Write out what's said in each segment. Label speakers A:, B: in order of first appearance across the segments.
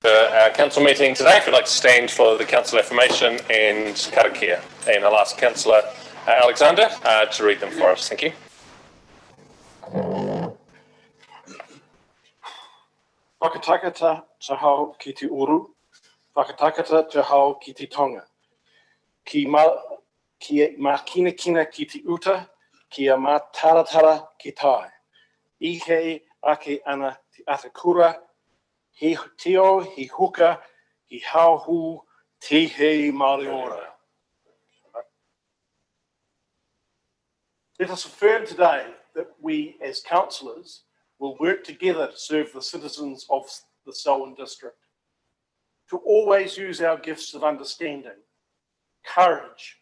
A: Our council meeting today. If you'd like to stand for the council affirmation and karakia, and I'll ask Councillor Alexander to read them for us. Thank you.
B: Whakatakata te hao ki te uru, whakatakata te hao ki te tonga. Ki kina kina ki te uta, ki a mā taratara ki tai. Ihe ake ana te atakura, he teo, he huka, he hauhu, te he Maori ora. Let us affirm today that we as councillors will work together to serve the citizens of the Selwyn district, to always use our gifts of understanding, courage,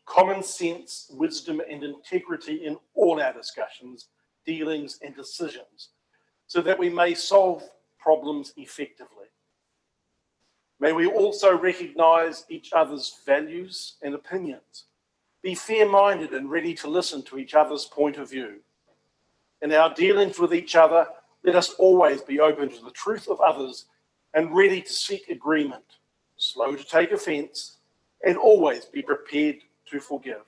B: common sense, wisdom and integrity in all our discussions, dealings and decisions, so that we may solve problems effectively. May we also recognise each other's values and opinions, be fair-minded and ready to listen to each other's point of view. In our dealings with each other, let us always be open to the truth of others and ready to seek agreement, slow to take offence, and always be prepared to forgive.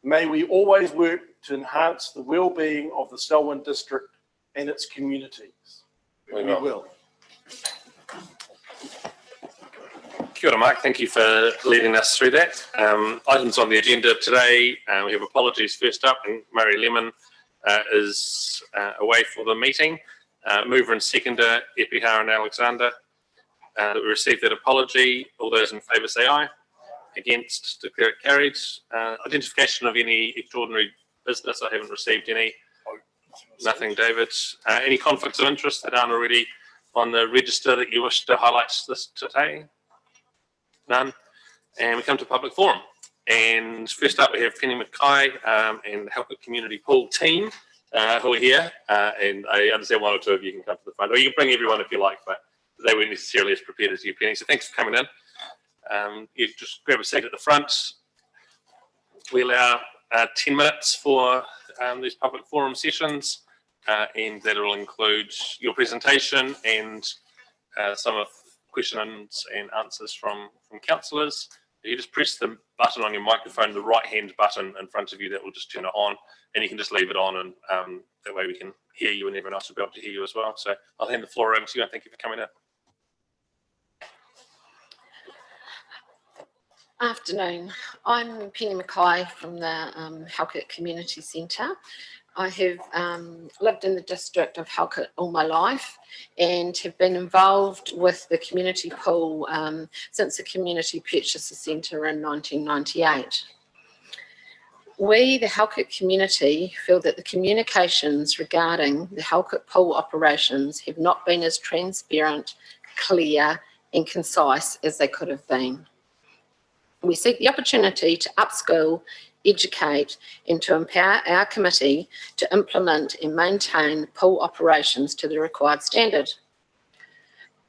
B: May we always work to enhance the well-being of the Selwyn district and its communities. We will.
A: Kia ora, Mark. Thank you for leading us through that. Items on the agenda today, we have apologies first up, and Murray Lemon is away for the meeting. Mover and seconder, Epihar and Alexander, that we received that apology. All those in favour say aye. Against, declare it carried. Identification of any extraordinary business, I haven't received any. Nothing, David. Any conflicts of interest that aren't already on the register that you wish to highlight this today? None. And we come to public forum. And first up, we have Penny Mackay and the Halkett Community Pool team who are here. And I understand one or two of you can come to the front, or you can bring everyone if you like, but they weren't necessarily as prepared as you, Penny. So thanks for coming in. You just grab a seat at the front. We allow 10 minutes for these public forum sessions, and that will include your presentation and some of questions and answers from councillors. You just press the button on your microphone, the right-hand button in front of you, that will just turn it on, and you can just leave it on, and that way we can hear you and everyone else will be able to hear you as well. So I'll hand the floor over to you, and thank you for coming in.
C: Afternoon. I'm Penny Mackay from the Halkett Community Centre. I have lived in the district of Halkett all my life and have been involved with the community pool since the community purchased the centre in 1998. We, the Halkett community, feel that the communications regarding the Halkett pool operations have not been as transparent, clear and concise as they could have been. We seek the opportunity to upskill, educate and to empower our committee to implement and maintain pool operations to the required standard.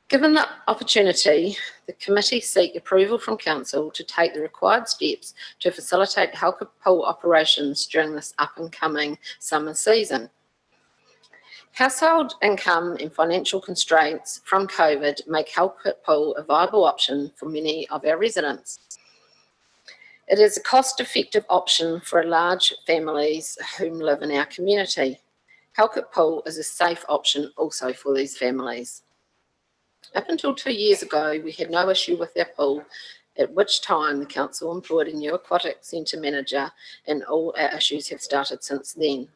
C: Given the opportunity, the committee seek approval from council to take the required steps to facilitate Halkett pool operations during this up and coming summer season. Household income and financial constraints from COVID make Halkett pool a viable option for many of our residents. It is a cost-effective option for large families whom live in our community. Halkett pool is a safe option also for these families. Up until 2 years ago, we had no issue with our pool, at which time the council employed a new aquatic centre manager, and all our issues have started since then.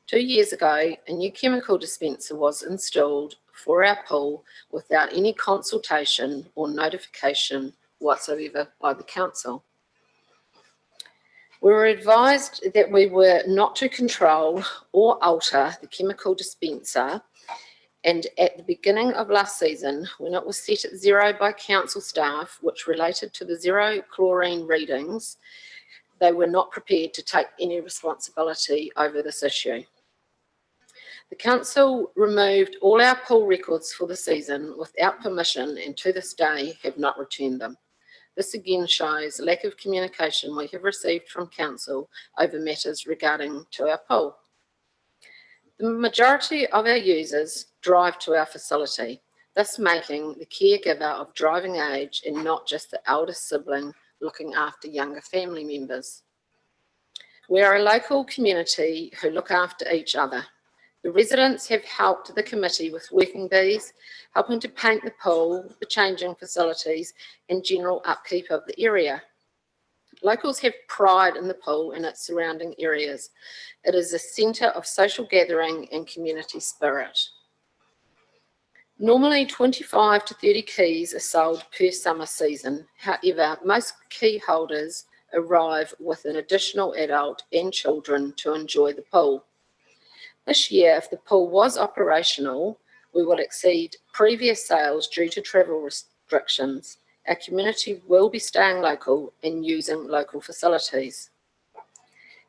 C: 2 years ago, a new chemical dispenser was installed for our pool without any consultation or notification whatsoever by the council. We were advised that we were not to control or alter the chemical dispenser, and at the beginning of last season, when it was set at zero by council staff, which related to the zero chlorine readings, they were not prepared to take any responsibility over this issue. The council removed all our pool records for the season without permission, and to this day have not returned them. This again shows the lack of communication we have received from council over matters regarding to our pool. The majority of our users drive to our facility. thus making the caregiver of driving age and not just the eldest sibling looking after younger family members. We are a local community who look after each other. The residents have helped the committee with working bees, helping to paint the pool, the changing facilities, and general upkeep of the area. Locals have pride in the pool and its surrounding areas. It is a centre of social gathering and community spirit. Normally 25 to 30 keys are sold per summer season. However, most key holders arrive with an additional adult and children to enjoy the pool. This year, if the pool was operational, we will exceed previous sales due to travel restrictions. Our community will be staying local and using local facilities.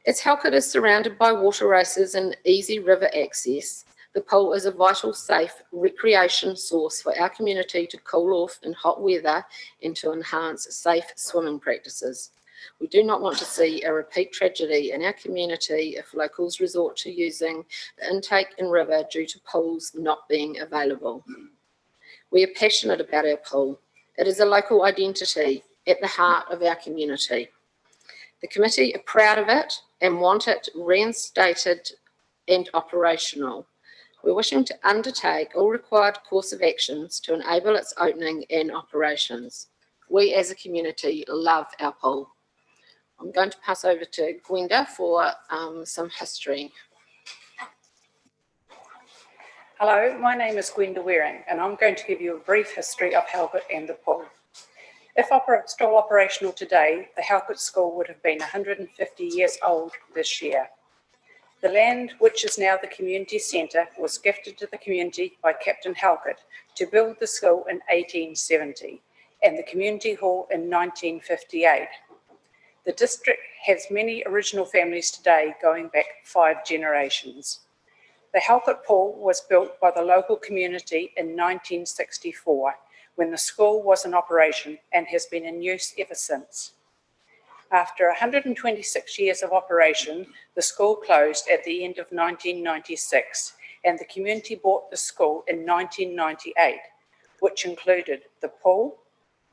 C: As Halkett is surrounded by water races and easy river access, the pool is a vital, safe recreation source for our community to cool off in hot weather and to enhance safe swimming practices. We do not want to see a repeat tragedy in our community if locals resort to using the intake and river due to pools not being available. We are passionate about our pool. It is a local identity at the heart of our community. The committee are proud of it and want it reinstated and operational. We're wishing to undertake all required course of actions to enable its opening and operations. We as a community love our pool. I'm going to pass over to Gwenda for some history.
D: Hello, my name is Gwenda Waring and I'm going to give you a brief history of Halkett and the pool. If still operational today, the Halkett School would have been 150 years old this year. The land, which is now the community centre, was gifted to the community by Captain Halkett to build the school in 1870 and the community hall in 1958. The district has many original families today going back 5 generations. The Halkett Pool was built by the local community in 1964 when the school was in operation and has been in use ever since. After 126 years of operation, the school closed at the end of 1996 and the community bought the school in 1998, which included the pool,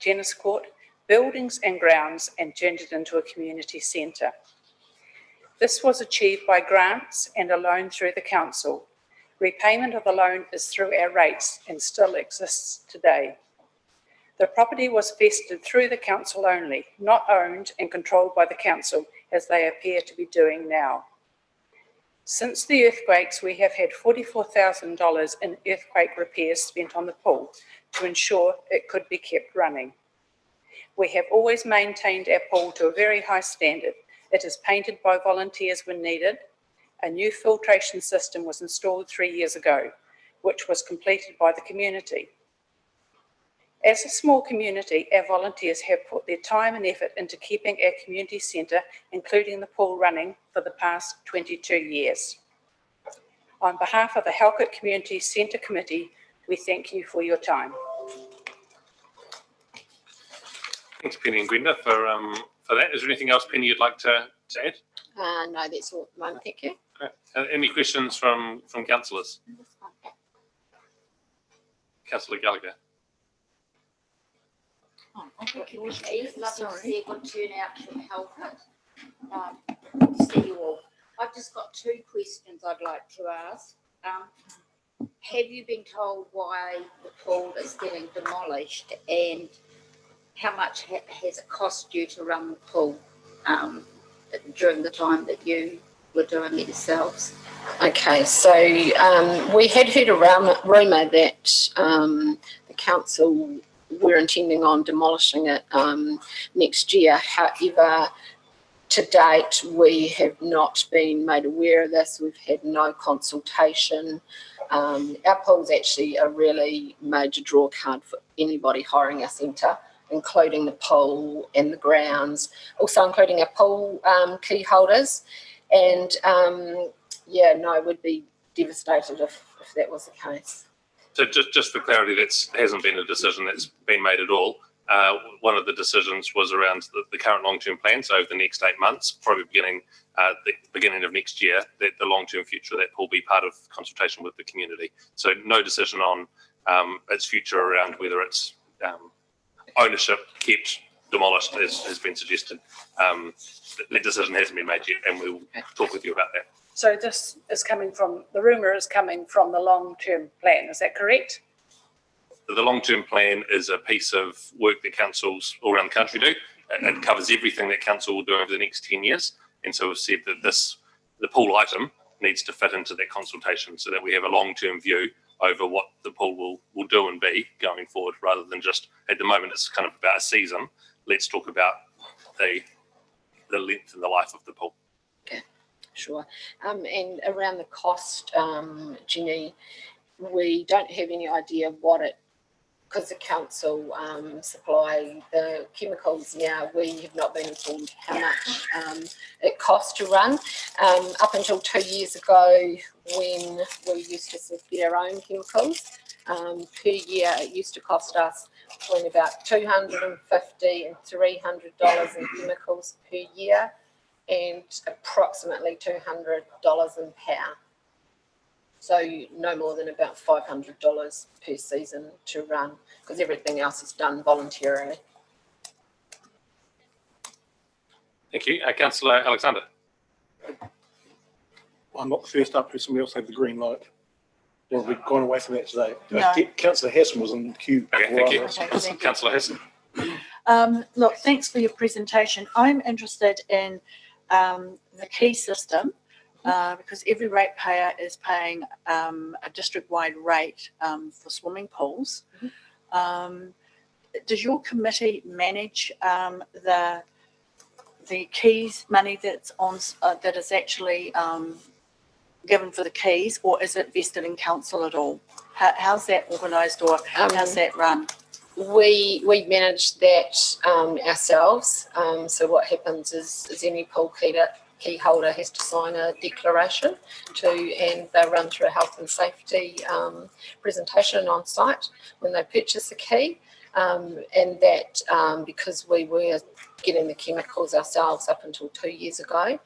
D: tennis court, buildings and grounds, and turned it into a community centre. This was achieved by grants and a loan through the council. Repayment of the loan is through our rates and still exists today. The property was vested through the council only, not owned and controlled by the council as they appear to be doing now. Since the earthquakes, we have had $44,000 in earthquake repairs spent on the pool to ensure it could be kept running. We have always maintained our pool to a very high standard. It is painted by volunteers when needed. A new filtration system was installed 3 years ago, which was completed by the community. As a small community, our volunteers have put their time and effort into keeping our community centre, including the pool, running for the past 22 years. On behalf of the Halkett Community Centre Committee, we thank you for your time.
A: Thanks, Penny and Gwenda, for that. Is there anything else, Penny, you'd like to add?
C: No, that's all at the moment. Thank you.
A: Okay. Any questions from councillors? Councillor Gallagher.
E: I think it was lovely to see a good turnout from Halkett. See you all. I've just got 2 questions I'd like to ask. Have you been told why the pool is getting demolished, and how much has it cost you to run the pool during the time that you were doing it yourselves?
C: Okay, so we had heard a rumour that the council were intending on demolishing it next year. However, to date, we have not been made aware of this. We've had no consultation. Our pool's actually a really major draw card for anybody hiring our centre, including the pool and the grounds, also including our pool key holders. And we'd be devastated if that was the case.
A: So just for clarity, that hasn't been a decision that's been made at all. One of the decisions was around the current long-term plan. So over the next 8 months, probably the beginning of next year, that the long-term future of that will be part of consultation with the community. So no decision on its future around whether it's ownership, kept, demolished, as has been suggested. The decision hasn't been made yet, and we'll talk with you about that.
D: So this is coming from, the rumour is coming from the long-term plan, is that correct?
A: The long-term plan is a piece of work that councils all around the country do. It covers everything that council will do over the next 10 years. And so we've said that the pool item needs to fit into that consultation so that we have a long-term view over what the pool will do and be going forward, rather than just, at the moment, it's kind of about a season. Let's talk about the length and the life of the pool.
C: Okay, sure. And around the cost, Jenny, we don't have any idea what it, because the council supply the chemicals now, we have not been informed how much it costs to run. Up until 2 years ago, when we used to get our own chemicals, per year it used to cost us between about $250 and $300 in chemicals per year, and approximately $200 in power. So no more than about $500 per season to run, because everything else is done voluntarily.
A: Thank you. Councillor Alexander.
B: I'm not the first up, somebody else had the green light. Well, we've gone away from that today.
F: No.
B: Councillor Hassan was in the queue.
A: Okay, thank you.
F: Okay, thank you.
A: Councillor Hassan.
F: Look, thanks for your presentation. I'm interested in the key system because every ratepayer is paying a district-wide rate for swimming pools. Does your committee manage the keys money that's on that is actually given for the keys, or is it vested in council at all? How's that organised, or how's that run?
C: We manage that ourselves. So what happens is any pool key holder has to sign a declaration and they run through a health and safety presentation on site when they purchase a key. And that because we were getting the chemicals ourselves up until 2 years ago,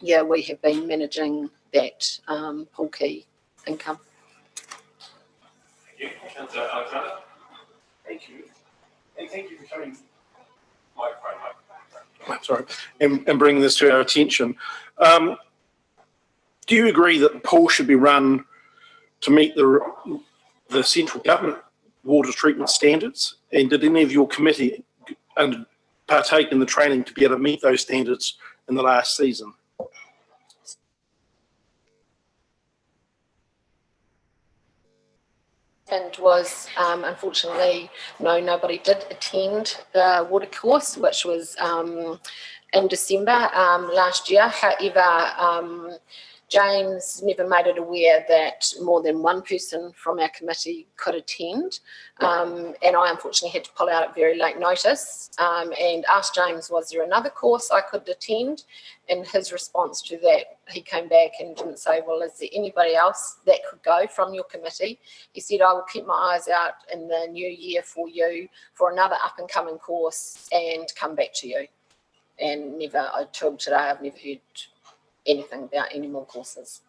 C: we have been managing that pool key income.
A: Thank you. Councillor Alexander.
B: Thank you. And thank you for coming.
A: Microphone.
B: Sorry, and bringing this to our attention. Do you agree that the pool should be run to meet the central government water treatment standards? And did any of your committee partake in the training to be able to meet those standards in the last season?
C: And was unfortunately, nobody did attend the water course, which was in December last year. However, James never made it aware that more than one person from our committee could attend. And I unfortunately had to pull out at very late notice and asked James, was there another course I could attend? And his response to that, he came back and didn't say, well, is there anybody else that could go from your committee? He said, I will keep my eyes out in the new year for you for another up and coming course and come back to you. And never, until today, I've never heard anything about any more courses.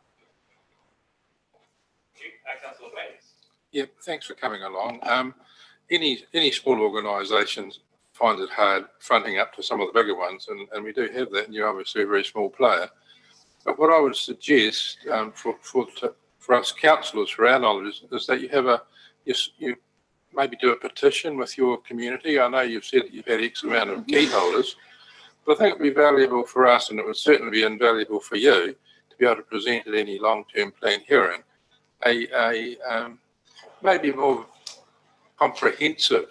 A: Councillor Banks.
G: Yeah, thanks for coming along. Any small organisations find it hard fronting up to some of the bigger ones, and we do have that, and you're obviously a very small player. But what I would suggest for us councillors, for our knowledge, is that you maybe do a petition with your community. I know you've said that you've had X amount of key holders, but I think it would be valuable for us, and it would certainly be invaluable for you, to be able to present at any long-term plan hearing maybe a more comprehensive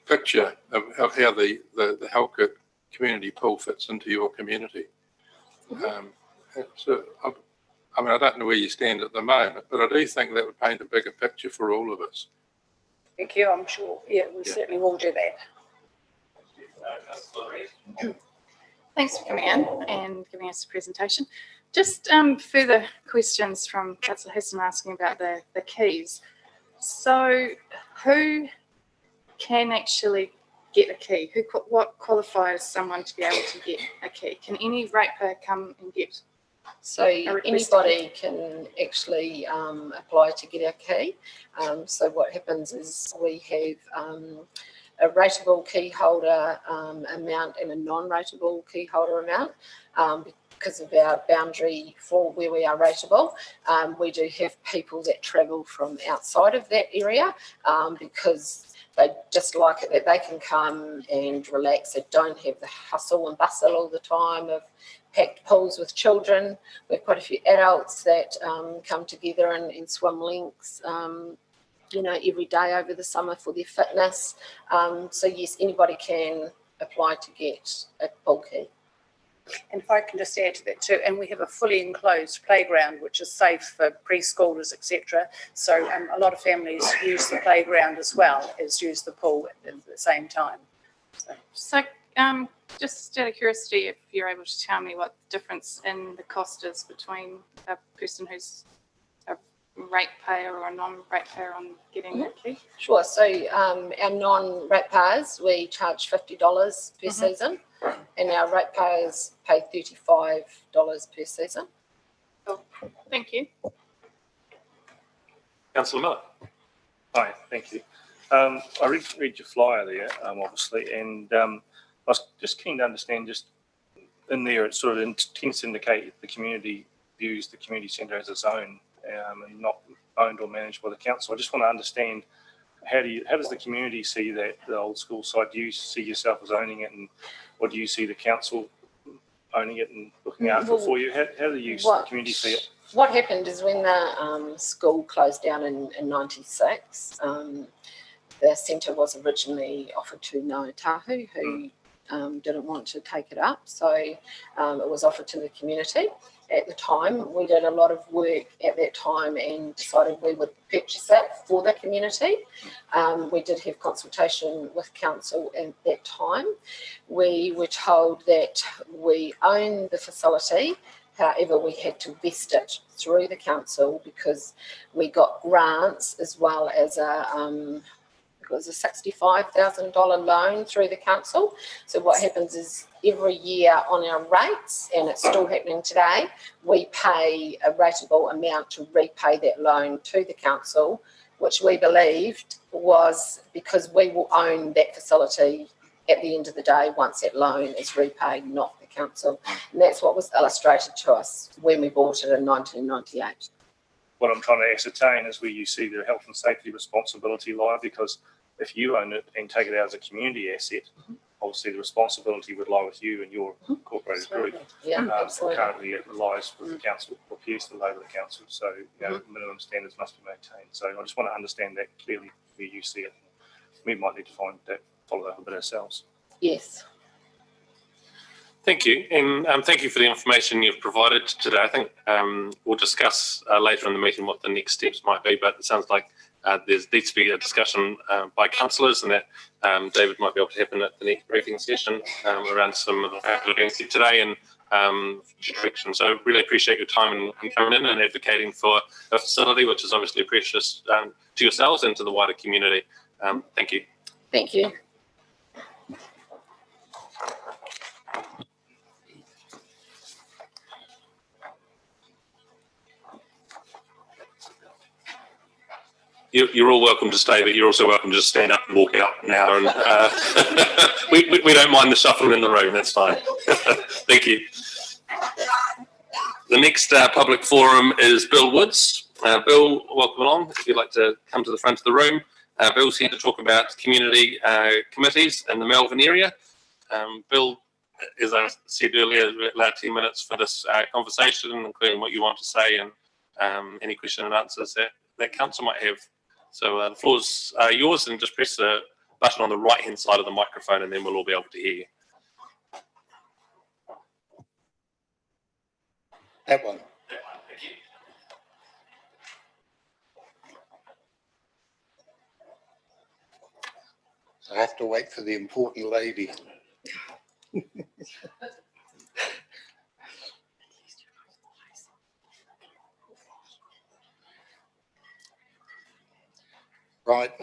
G: picture of how the Halkett community pool fits into your community. So, I mean, I don't know where you stand at the moment, but I do think that would paint a bigger picture for all of us.
D: Thank you, I'm sure. Yeah, we certainly will do that.
H: Thanks for coming in and giving us a presentation. Just further questions from Councillor Hassan asking about the keys. So who can actually get a key? What qualifies someone to be able to get a key? Can any ratepayer come and get
C: So anybody can actually apply to get our key. So what happens is we have a rateable key holder amount and a non-rateable key holder amount. Because of our boundary for where we are rateable, we do have people that travel from outside of that area because they just like it that they can come and relax. They don't have the hustle and bustle all the time of packed pools with children. We've quite a few adults that come together and swim links, every day over the summer for their fitness. So yes, anybody can apply to get a pool key.
D: And if I can just add to that too, and we have a fully enclosed playground which is safe for preschoolers, etc. So a lot of families use the playground as well as use the pool at the same time.
H: So just out of curiosity, if you're able to tell me what the difference in the cost is between a person who's a ratepayer or a non-ratepayer on getting that key?
C: Sure. So our non-ratepayers, we charge $50 per season, and our ratepayers pay $35 per season.
H: Cool. Thank you.
A: Councillor Miller.
I: Hi, thank you. I read your flyer there, obviously, and I was just keen to understand, just in there, it sort of intends to indicate the community views the community centre as its own and not owned or managed by the council. I just want to understand, how does the community see that, the old school site? Do you see yourself as owning it, and or do you see the council owning it and looking after it for you? How do you, the community, see it?
C: What happened is when the school closed down in 96, the centre was originally offered to Ngāi Tahu, who didn't want to take it up. So it was offered to the community. At the time, we did a lot of work at that time and decided we would purchase it for the community. We did have consultation with council at that time. We were told that we own the facility, however we had to vest it through the council because we got grants as well as it was a $65,000 loan through the council. So what happens is every year on our rates, and it's still happening today, we pay a rateable amount to repay that loan to the council, which we believed was because we will own that facility at the end of the day once that loan is repaid, not the council. And that's what was illustrated to us when we bought it in 1998.
I: What I'm trying to ascertain is where you see the health and safety responsibility lie, because if you own it and take it out as a community asset, obviously the responsibility would lie with you and your incorporated group.
C: Yeah, absolutely.
I: Currently it lies with the council, or appears to lie with the council, so minimum standards must be maintained. So I just want to understand that clearly where you see it. We might need to follow that a bit ourselves.
C: Yes.
A: Thank you, and thank you for the information you've provided today. I think we'll discuss later in the meeting what the next steps might be, but it sounds like there needs to be a discussion by councillors, and that David might be able to happen at the next briefing session around some of the factors we're going to see today and direction. So really appreciate your time and coming in and advocating for a facility which is obviously precious to yourselves and to the wider community. Thank you.
C: Thank you.
A: You're all welcome to stay, but you're also welcome to just stand up and walk out now. And we don't mind the shuffling in the room. That's fine. Thank you. The next public forum is Bill Woods. Bill, welcome along. If you'd like to come to the front of the room, Bill's here to talk about community committees in the Melbourne area. Bill, as I said earlier, we're allowed 10 minutes for this conversation, including what you want to say and any question and answers that council might have. So the floor's yours, and just press the button on the right-hand side of the microphone, and then we'll all be able to hear you.
J: That one.
A: Thank you.
J: I have to wait for the important lady. Right.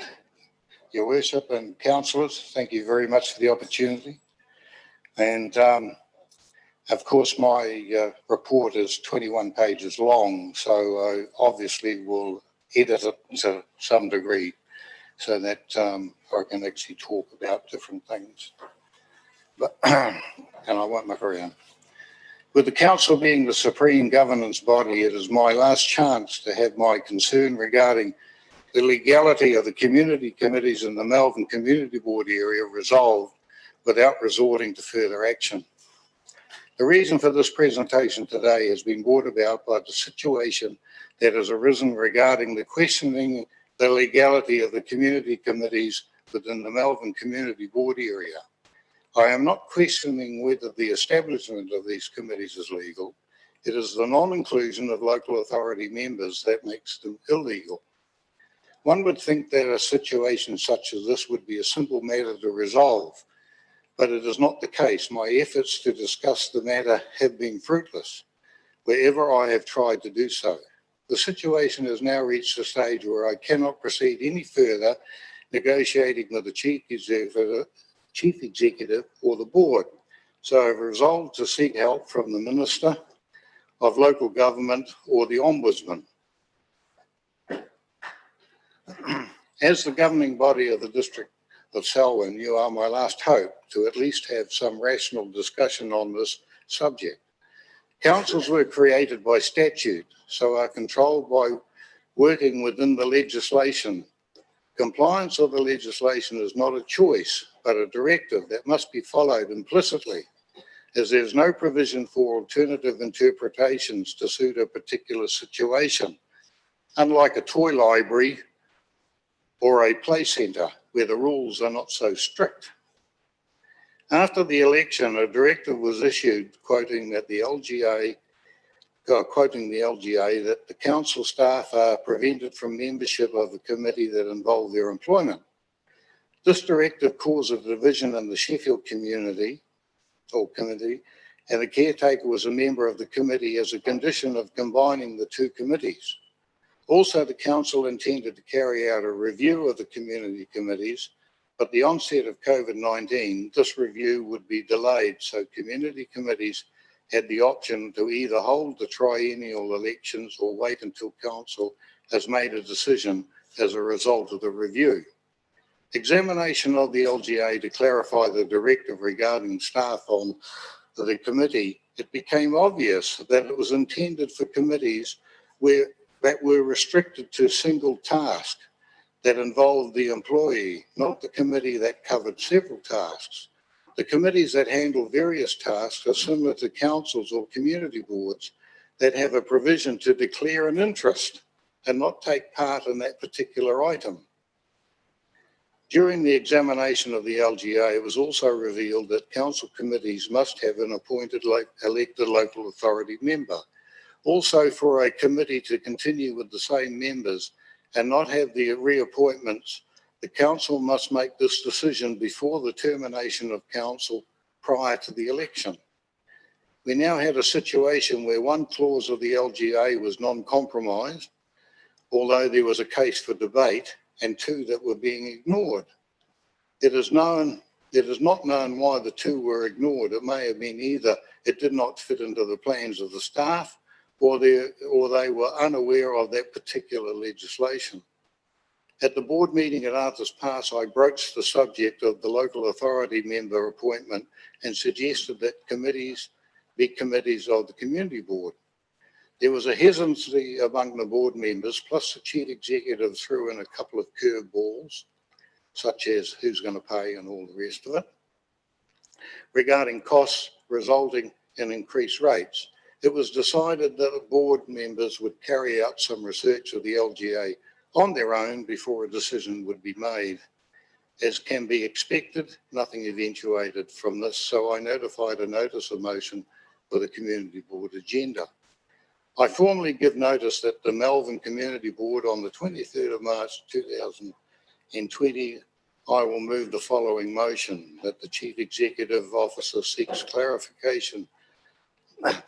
J: Your Worship and councillors, thank you very much for the opportunity. And Of course, my report is 21 pages long, so I obviously will edit it to some degree so that I can actually talk about different things. But, and I won't muck around. With the council being the supreme governance body, it is my last chance to have my concern regarding the legality of the community committees in the Melbourne Community Board area resolved without resorting to further action. The reason for this presentation today has been brought about by the situation that has arisen regarding the questioning the legality of the community committees within the Melbourne Community Board area. I am not questioning whether the establishment of these committees is legal. It is the non-inclusion of local authority members that makes them illegal. One would think that a situation such as this would be a simple matter to resolve, but it is not the case. My efforts to discuss the matter have been fruitless wherever I have tried to do so. The situation has now reached a stage where I cannot proceed any further negotiating with the chief executive or the board. So I've resolved to seek help from the Minister of Local Government or the Ombudsman. As the governing body of the District of Selwyn, you are my last hope to at least have some rational discussion on this subject. Councils were created by statute, so are controlled by working within the legislation. Compliance of the legislation is not a choice, but a directive that must be followed implicitly, as there is no provision for alternative interpretations to suit a particular situation, unlike a toy library or a play centre where the rules are not so strict. After the election, a directive was issued quoting the LGA that the council staff are prevented from membership of a committee that involve their employment. This directive caused a division in the Sheffield committee, and the caretaker was a member of the committee as a condition of combining the two committees. Also, the council intended to carry out a review of the community committees, but the onset of COVID-19, this review would be delayed, so community committees had the option to either hold the triennial elections or wait until council has made a decision as a result of the review. Examination of the LGA to clarify the directive regarding staff on the committee, it became obvious that it was intended for committees that were restricted to single task that involved the employee, not the committee that covered several tasks. The committees that handle various tasks are similar to councils or community boards that have a provision to declare an interest and not take part in that particular item. During the examination of the LGA, it was also revealed that council committees must have an appointed elected local authority member. Also, for a committee to continue with the same members and not have the reappointments, the council must make this decision before the termination of council prior to the election. We now had a situation where one clause of the LGA was non-compromised, although there was a case for debate, and two that were being ignored. It is not known why the two were ignored. It may have been either it did not fit into the plans of the staff, or they were unaware of that particular legislation. At the board meeting at Arthur's Pass, I broached the subject of the local authority member appointment and suggested that committees be committees of the community board. There was a hesitancy among the board members, plus the chief executive threw in a couple of curveballs, such as who's going to pay and all the rest of it, regarding costs resulting in increased rates. It was decided that the board members would carry out some research of the LGA on their own before a decision would be made. As can be expected, nothing eventuated from this, so I notified a notice of motion for the community board agenda. I formally give notice that the Melbourne Community Board on the 23rd of March 2020, I will move the following motion: that the Chief Executive Officer seeks clarification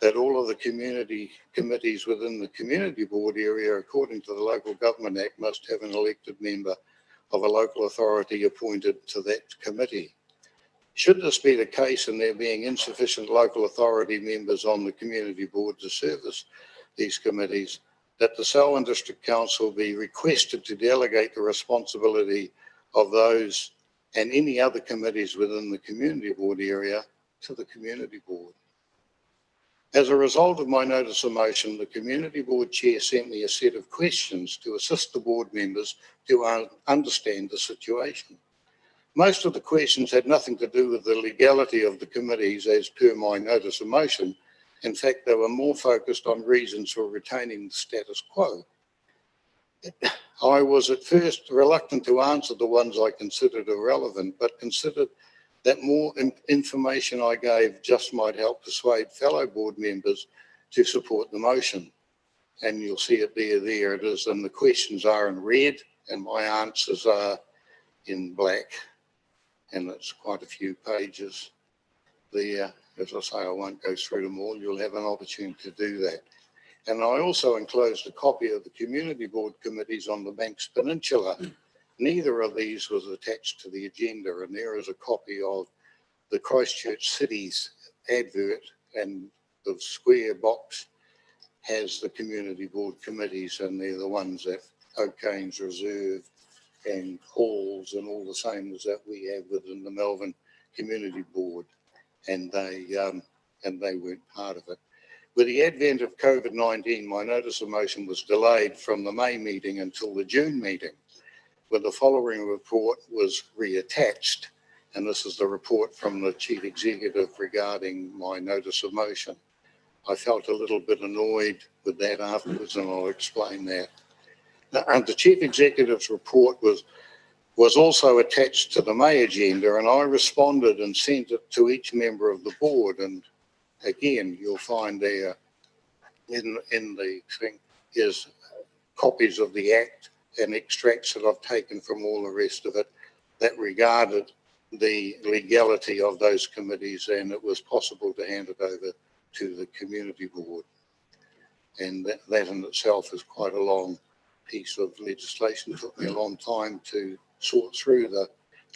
J: that all of the community committees within the community board area, according to the Local Government Act, must have an elected member of a local authority appointed to that committee. Should this be the case and there being insufficient local authority members on the community board to service these committees, that the Selwyn District Council be requested to delegate the responsibility of those and any other committees within the community board area to the community board. As a result of my notice of motion, the community board chair sent me a set of questions to assist the board members to understand the situation. Most of the questions had nothing to do with the legality of the committees as per my notice of motion. In fact, they were more focused on reasons for retaining the status quo. I was at first reluctant to answer the ones I considered irrelevant, but considered that more information I gave just might help persuade fellow board members to support the motion. And you'll see it there it is, and the questions are in red and my answers are in black. And it's quite a few pages there. As I say, I won't go through them all. You'll have an opportunity to do that. And I also enclosed a copy of the community board committees on the Banks Peninsula. Neither of these was attached to the agenda, and there is a copy of the Christchurch City's advert, and the square box has the community board committees, and they're the ones that O'Kane's Reserve and Halls and all the same as that we have within the Melbourne Community Board, and they weren't part of it. With the advent of COVID-19, my notice of motion was delayed from the May meeting until the June meeting, where the following report was reattached, and this is the report from the Chief Executive regarding my notice of motion. I felt a little bit annoyed with that afterwards, and I'll explain that. Now, the Chief Executive's report was also attached to the May agenda, and I responded and sent it to each member of the board. And again, you'll find there in the thing is copies of the Act and extracts that I've taken from all the rest of it that regarded the legality of those committees, and it was possible to hand it over to the community board. And that in itself is quite a long piece of legislation. It took me a long time to sort through the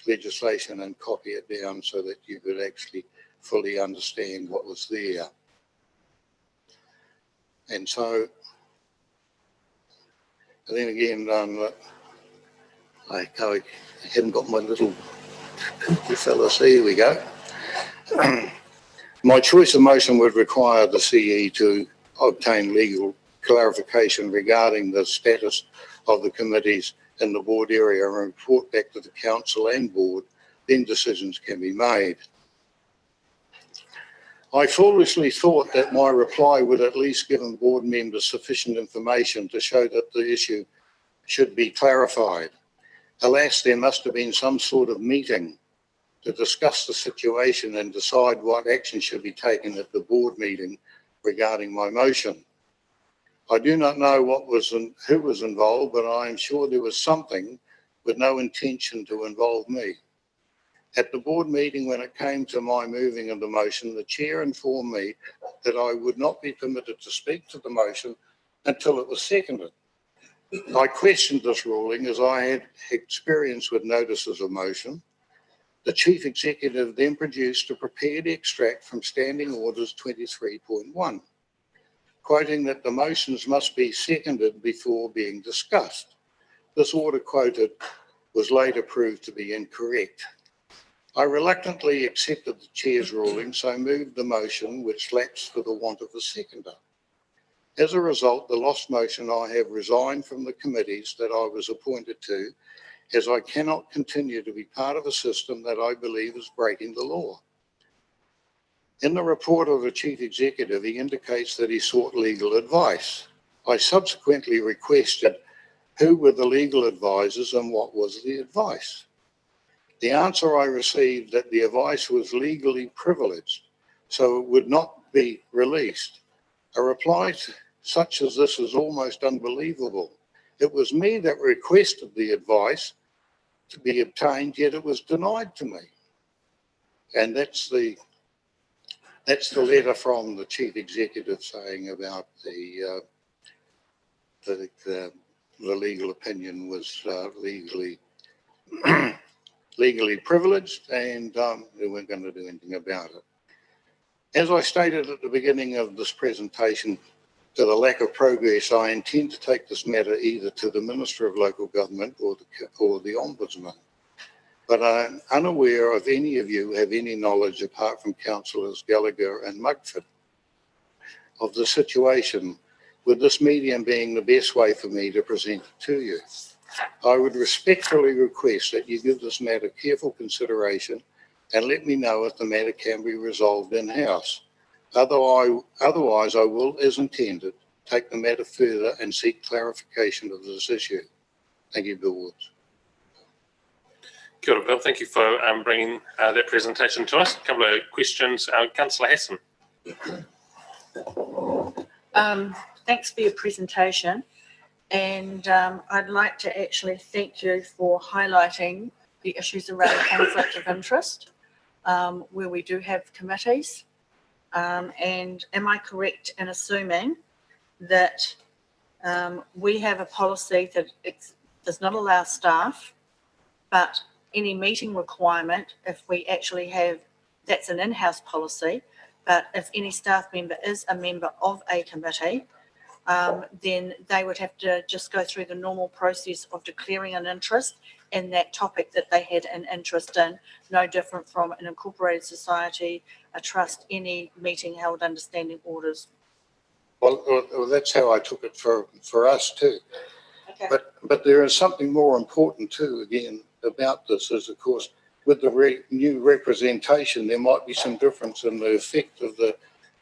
J: legislation and copy it down so that you could actually fully understand what was there. And so, and then again, I haven't got my little fellas. Here we go. My choice of motion would require the CE to obtain legal clarification regarding the status of the committees in the board area and report back to the council and board, then decisions can be made. I foolishly thought that my reply would at least give board members sufficient information to show that the issue should be clarified. Alas, there must have been some sort of meeting to discuss the situation and decide what action should be taken at the board meeting regarding my motion. I do not know who was involved, but I am sure there was something with no intention to involve me. At the board meeting, when it came to my moving of the motion, the chair informed me that I would not be permitted to speak to the motion until it was seconded. I questioned this ruling as I had experience with notices of motion. The Chief Executive then produced a prepared extract from Standing Orders 23.1. quoting that the motions must be seconded before being discussed. This order quoted was later proved to be incorrect. I reluctantly accepted the chair's ruling, so moved the motion, which lapsed for the want of a seconder. As a result, the lost motion, I have resigned from the committees that I was appointed to, as I cannot continue to be part of a system that I believe is breaking the law. In the report of the Chief Executive, he indicates that he sought legal advice. I subsequently requested who were the legal advisors and what was the advice. The answer I received that the advice was legally privileged, so it would not be released. A reply such as this is almost unbelievable. It was me that requested the advice to be obtained, yet it was denied to me. And that's the letter from the Chief Executive saying about the legal opinion was legally legally privileged, and they weren't going to do anything about it. As I stated at the beginning of this presentation, to the lack of progress, I intend to take this matter either to the Minister of Local Government or the Ombudsman. But I'm unaware of any of you have any knowledge, apart from Councillors Gallagher and Mugford, of the situation, with this medium being the best way for me to present it to you. I would respectfully request that you give this matter careful consideration and let me know if the matter can be resolved in-house. Otherwise, I will, as intended, take the matter further and seek clarification of this issue. Thank you, Bill Woods.
A: Kia ora, Bill. Thank you for bringing that presentation to us. A couple of questions. Councillor Hassan.
F: Thanks for your presentation. And I'd like to actually thank you for highlighting the issues around conflict of interest, where we do have committees. And am I correct in assuming that we have a policy that does not allow staff, but any meeting requirement, if we actually have, that's an in-house policy, but if any staff member is a member of a committee, then they would have to just go through the normal process of declaring an interest in that topic that they had an interest in, no different from an incorporated society, a trust, any meeting held under standing orders.
J: Well, that's how I took it for us too.
F: Okay.
J: But there is something more important too, again, about this is, of course, with the new representation, there might be some difference in the effect of the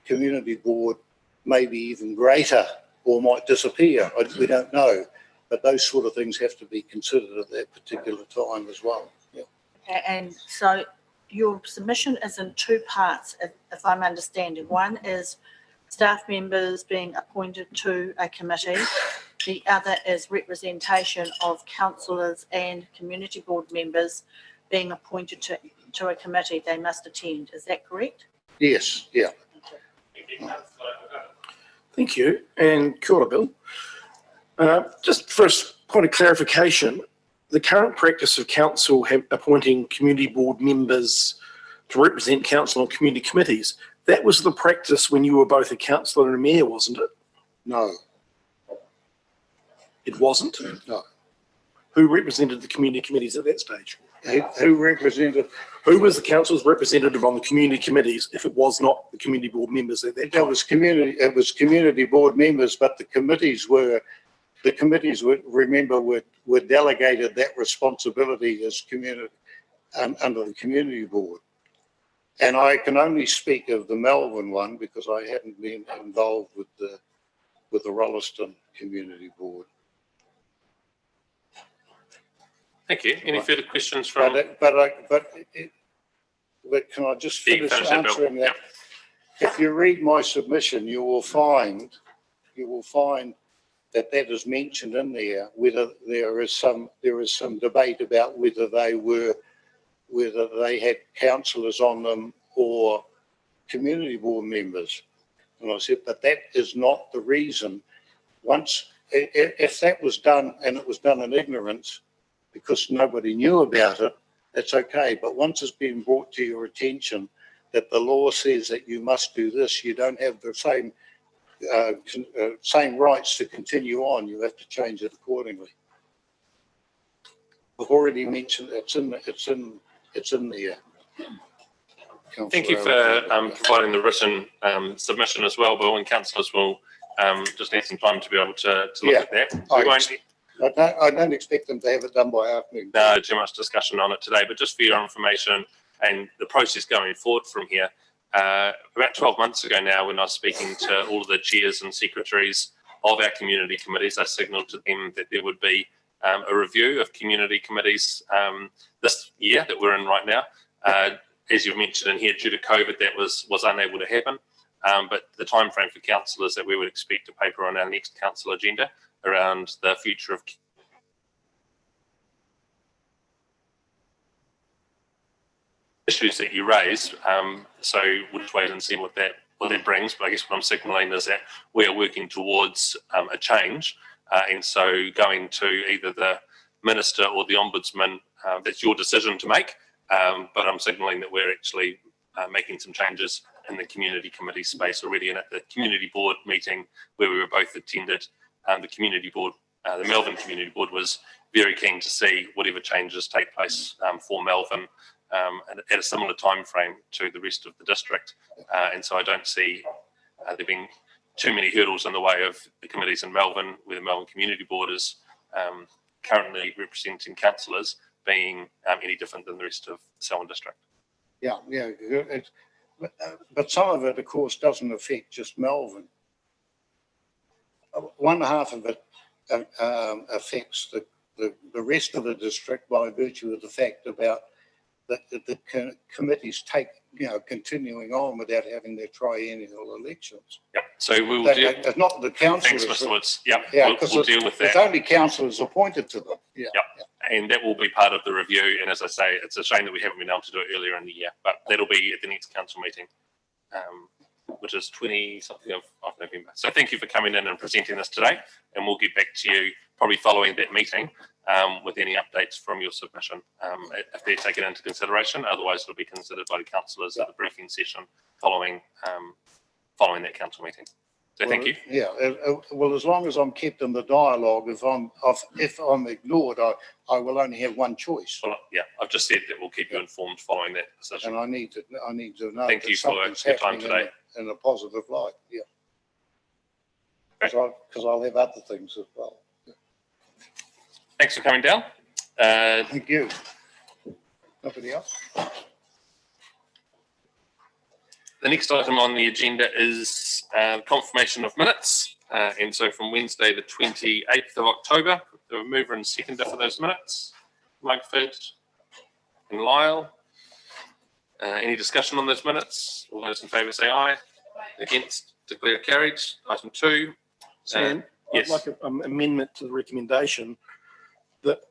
J: community board, maybe even greater, or might disappear. We don't know. But those sort of things have to be considered at that particular time as well. Yeah.
F: Okay, and so your submission is in two parts, if I'm understanding. One is staff members being appointed to a committee. The other is representation of councillors and community board members being appointed to a committee they must attend. Is that correct?
J: Yes, yeah.
B: Thank you, and kia ora, Bill. Just for a point of clarification, the current practice of council appointing community board members to represent council on community committees, that was the practice when you were both a councillor and a mayor, wasn't it?
J: No.
B: It wasn't?
J: No.
B: Who represented the community committees at that stage?
J: Who represented?
B: Who was the council's representative on the community committees if it was not the community board members at that time?
J: It was community board members, but the committees were delegated that responsibility as community under the community board. And I can only speak of the Melbourne one because I hadn't been involved with the Rolleston community board.
A: Thank you. Any further questions from?
J: But can I just finish answering that?
A: Yep.
J: If you read my submission, you will find that is mentioned in there. Whether there is some debate about whether they had councillors on them or community board members. And I said, but that is not the reason. If that was done and it was done in ignorance because nobody knew about it, that's okay. But once it's been brought to your attention that the law says that you must do this, you don't have the same rights to continue on. You have to change it accordingly. I've already mentioned it's in there.
A: Thank you for providing the written submission as well, Bill, and councillors will just need some time to be able to look at that.
J: I don't expect them to have it done by afternoon.
A: No, too much discussion on it today, but just for your information and the process going forward from here, about 12 months ago now, when I was speaking to all of the chairs and secretaries of our community committees, I signalled to them that there would be a review of community committees this year that we're in right now. As you've mentioned in here, due to COVID, that was unable to happen. But the time frame for councillors that we would expect to paper on our next council agenda around the future of issues that you raise. So we'll just wait and see what that brings. But I guess what I'm signalling is that we are working towards a change. And so going to either the Minister or the Ombudsman that's your decision to make. But I'm signalling that we're actually making some changes in the community committee space already. And at the community board meeting where we were both attended, the community board, the Melbourne Community Board was very keen to see whatever changes take place for Melbourne at a similar time frame to the rest of the district. And so I don't see there being too many hurdles in the way of the committees in Melbourne, where the Melbourne Community Board is currently representing councillors, being any different than the rest of the Selwyn district.
J: Yeah, yeah. But some of it, of course, doesn't affect just Melbourne. One half of it affects the rest of the district by virtue of the fact about the committees continuing on without having their triennial elections.
A: Yeah, so we will do.
J: It's not the councillors.
A: Thanks, Mr. Woods. Yeah,
J: Yeah,
A: we'll deal with that.
J: It's only councillors appointed to them. Yeah.
A: And that will be part of the review. And as I say, it's a shame that we haven't been able to do it earlier in the year, but that'll be at the next council meeting, which is 20-something of November. So thank you for coming in and presenting this today. And we'll get back to you probably following that meeting with any updates from your submission, if they're taken into consideration. Otherwise, it'll be considered by the councillors at the briefing session following that council meeting. So thank you.
J: Yeah, well, as long as I'm kept in the dialogue, if I'm ignored, I will only have one choice.
A: Well, yeah, I've just said that we'll keep you informed following that decision.
J: And I need to know.
A: Thank you for your time today.
J: In a positive light, yeah. Because I'll have other things as well.
A: Thanks for coming down.
J: Thank you. Nobody else?
A: The next item on the agenda is confirmation of minutes. And so from Wednesday, the 28th of October, the mover and seconder for those minutes, Mugford and Lyle. Any discussion on those minutes? All those in favour say aye. Against, declare carried. Item 2.
B: Sam,
A: yes.
B: I'd like an amendment to the recommendation that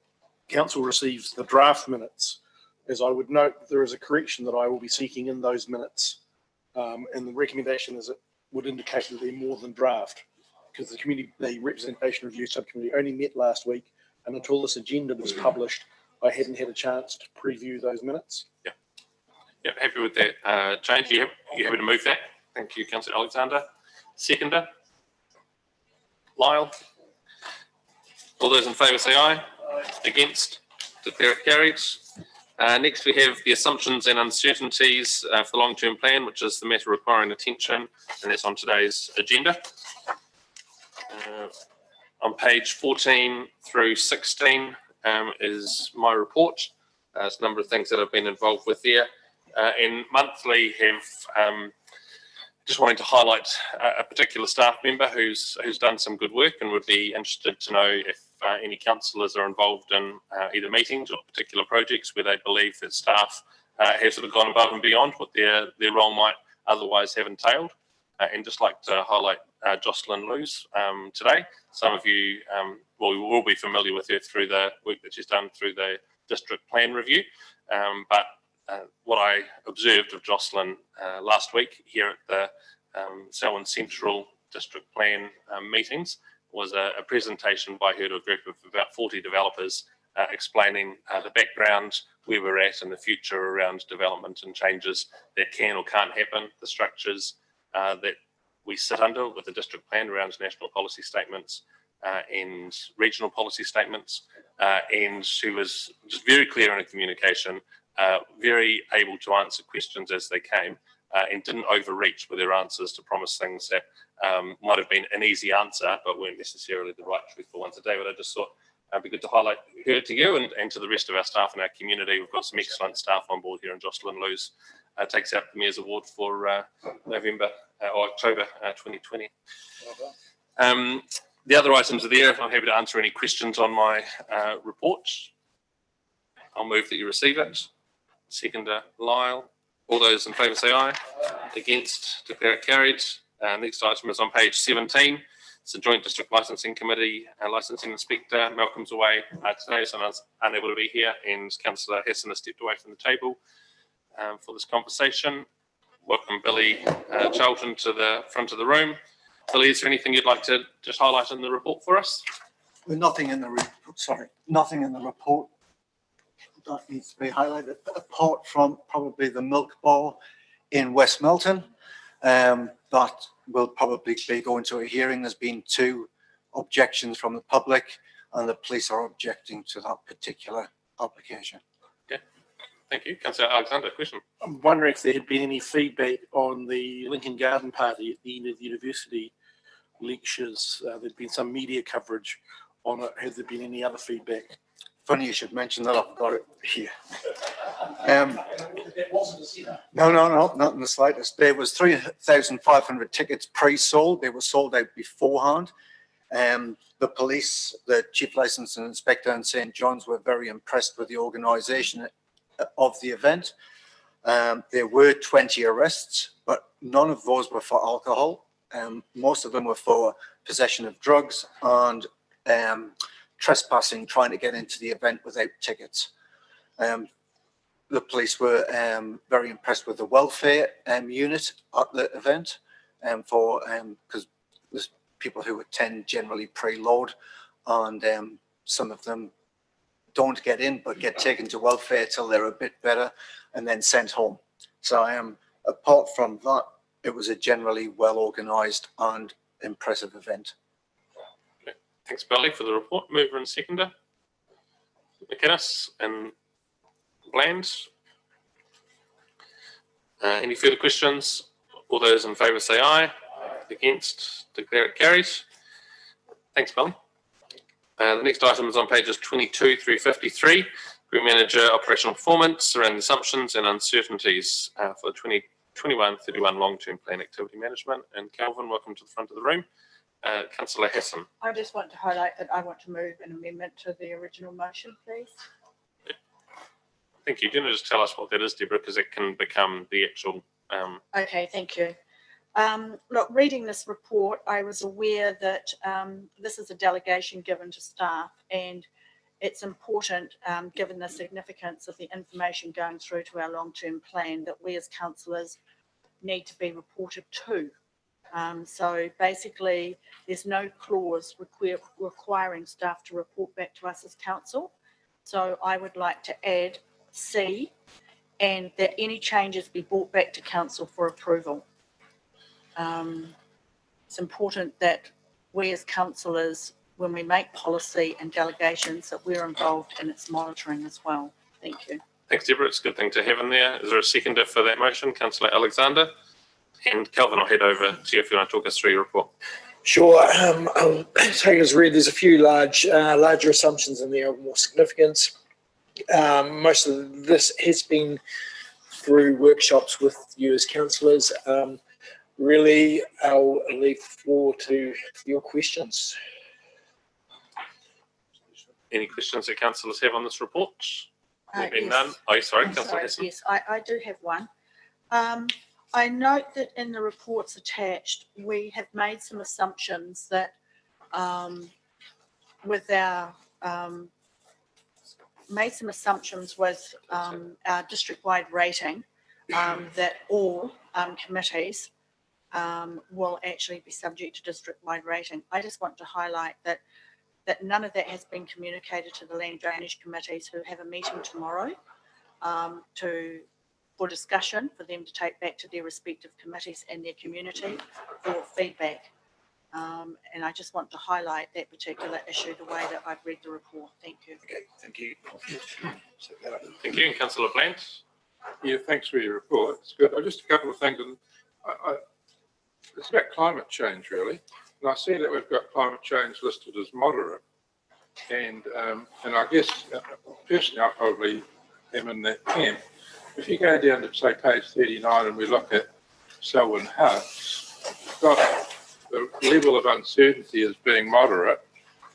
B: council receives the draft minutes, as I would note there is a correction that I will be seeking in those minutes. And the recommendation is it would indicate that they're more than draft, because the representation review subcommittee only met last week, and until this agenda was published, I hadn't had a chance to preview those minutes.
A: Yeah, happy with that change. You happy to move that? Thank you, Councillor Alexander. Seconder, Lyle. All those in favour say aye. Against, declare it carried. Next, we have the assumptions and uncertainties for the long-term plan, which is the matter requiring attention, and that's on today's agenda. On page 14 through 16 is my report. There's a number of things that I've been involved with there. And monthly have just wanting to highlight a particular staff member who's done some good work, and would be interested to know if any councillors are involved in either meetings or particular projects where they believe that staff have sort of gone above and beyond what their role might otherwise have entailed. And just like to highlight Jocelyn Lewis today. Some of you will be familiar with her through the work that she's done through the district plan review. But what I observed of Jocelyn last week here at the Selwyn Central District Plan meetings was a presentation by her to a group of about 40 developers explaining the background, where we're at in the future around development and changes that can or can't happen, the structures that we sit under with the district plan around national policy statements and regional policy statements. And she was just very clear in her communication, very able to answer questions as they came, and didn't overreach with her answers to promise things that might have been an easy answer, but weren't necessarily the right truthful ones. Today, but I just thought it'd be good to highlight her to you and to the rest of our staff in our community. We've got some excellent staff on board here, and Jocelyn Lewis takes out the Mayor's Award for November or October 2020. The other items are there. I'm happy to answer any questions on my report. I'll move that you receive it. Seconder, Lyle. All those in favour say aye. Against, declare it carried. Next item is on page 17. It's the Joint District Licensing Committee. Licensing Inspector Malcolm's away today, so I was unable to be here, and Councillor Hesson has stepped away from the table for this conversation. Welcome Billy Charlton to the front of the room. Billy, is there anything you'd like to just highlight in the report for us?
K: Nothing in the report, that needs to be highlighted, apart from probably the milk bar in West Milton. That will probably be going to a hearing. There's been 2 objections from the public, and the police are objecting to that particular application.
A: Okay, thank you. Councillor Alexander, question.
B: I'm wondering if there had been any feedback on the Lincoln Garden Party at the end of the university lectures. There'd been some media coverage on it. Has there been any other feedback?
K: Funny you should mention that. I've got it here. No, not in the slightest. There was 3,500 tickets pre-sold. They were sold out beforehand. The police, the Chief Licensing Inspector in St. John's, were very impressed with the organisation of the event. There were 20 arrests, but none of those were for alcohol. Most of them were for possession of drugs and trespassing, trying to get into the event without tickets. The police were very impressed with the welfare unit at the event, because there's people who attend generally pre-load, and some of them don't get in but get taken to welfare till they're a bit better and then sent home. So apart from that, it was a generally well organised and impressive event.
A: Okay. Thanks, Billy, for the report. Mover and seconder. McInnes and Bland. Any further questions? All those in favour say aye. Against, declare it carries. Thanks, Billy. The next item is on pages 22 through 53. Group Manager Operational Performance around assumptions and uncertainties for the 2021-31 long-term plan activity management. And Calvin, welcome to the front of the room. Councillor Hassan.
F: I just want to highlight that I want to move an amendment to the original motion, please.
A: Thank you. Do you want to just tell us what that is, Deborah, because it can become the actual...
F: Okay, thank you. Look, reading this report, I was aware that this is a delegation given to staff, and it's important, given the significance of the information going through to our long-term plan, that we as councillors need to be reported to. So basically, there's no clause requiring staff to report back to us as council. So I would like to add C, and that any changes be brought back to council for approval. It's important that we as councillors, when we make policy and delegations, that we're involved in its monitoring as well. Thank you.
A: Thanks, Deborah. It's a good thing to have in there. Is there a seconder for that motion? Councillor Alexander. And Calvin, I'll head over to you if you want to talk us through your report.
L: Sure. I'll take as read. There's a few larger assumptions in there of more significance. Most of this has been through workshops with you as councillors. Really, I'll leave the floor to your questions.
A: Any questions that councillors have on this report?
F: Yes.
A: None. Oh, sorry, Councillor Hassan.
F: Yes, I do have one. I note that in the reports attached, we have made some assumptions that with our our district-wide rating, that all committees will actually be subject to district-wide rating. I just want to highlight that none of that has been communicated to the land drainage committees, who have a meeting tomorrow for discussion, for them to take back to their respective committees and their community for feedback. And I just want to highlight that particular issue the way that I've read the report. Thank you.
L: Okay, thank you.
A: Thank you. And Councillor Bland.
G: Yeah, thanks for your report. It's good. Just a couple of things. It's about climate change, really. And I see that we've got climate change listed as moderate. And I guess, personally, I probably am in that camp. If you go down to, say, page 39 and we look at Selwyn Huts, it's got the level of uncertainty as being moderate,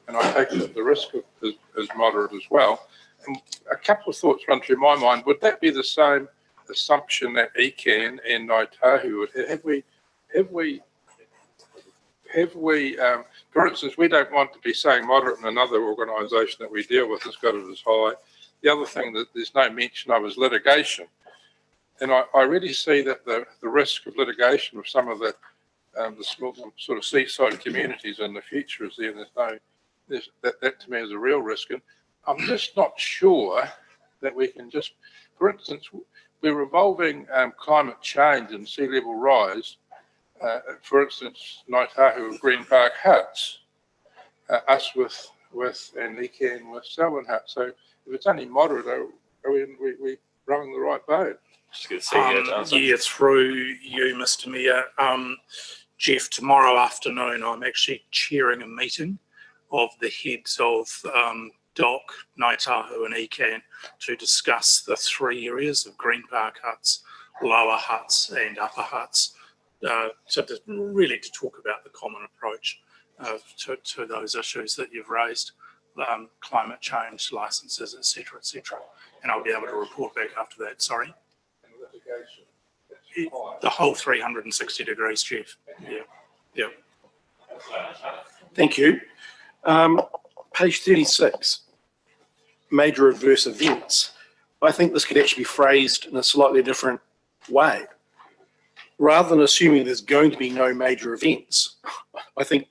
G: and I take that the risk is moderate as well. And a couple of thoughts run through my mind. Would that be the same assumption that ECAN and Naitahu would have? Have we, for instance, we don't want to be saying moderate, and another organisation that we deal with has got it as high. The other thing that there's no mention of is litigation. And I really see that the risk of litigation with some of the small sort of seaside communities in the future is there. That to me is a real risk. And I'm just not sure that we can just, for instance, we're evolving climate change and sea level rise. For instance, Ngāi with Green Park huts, us with and Nikan with Selwyn huts. So if it's only moderate, are we rowing the right boat?
A: Just get CEO to answer.
M: Yeah, through you, Mr. Mayor. Jeff, tomorrow afternoon, I'm actually chairing a meeting of the heads of DOC, Ngāi Tahu and Ecan to discuss the 3 areas of Green Park huts, lower huts and upper huts, really to talk about the common approach to those issues that you've raised, climate change, licenses, etc., etc. And I'll be able to report back after that, sorry. The whole 360 degrees, Jeff. Yeah.
B: Thank you. Page 36, major adverse events. I think this could actually be phrased in a slightly different way. Rather than assuming there's going to be no major events, I think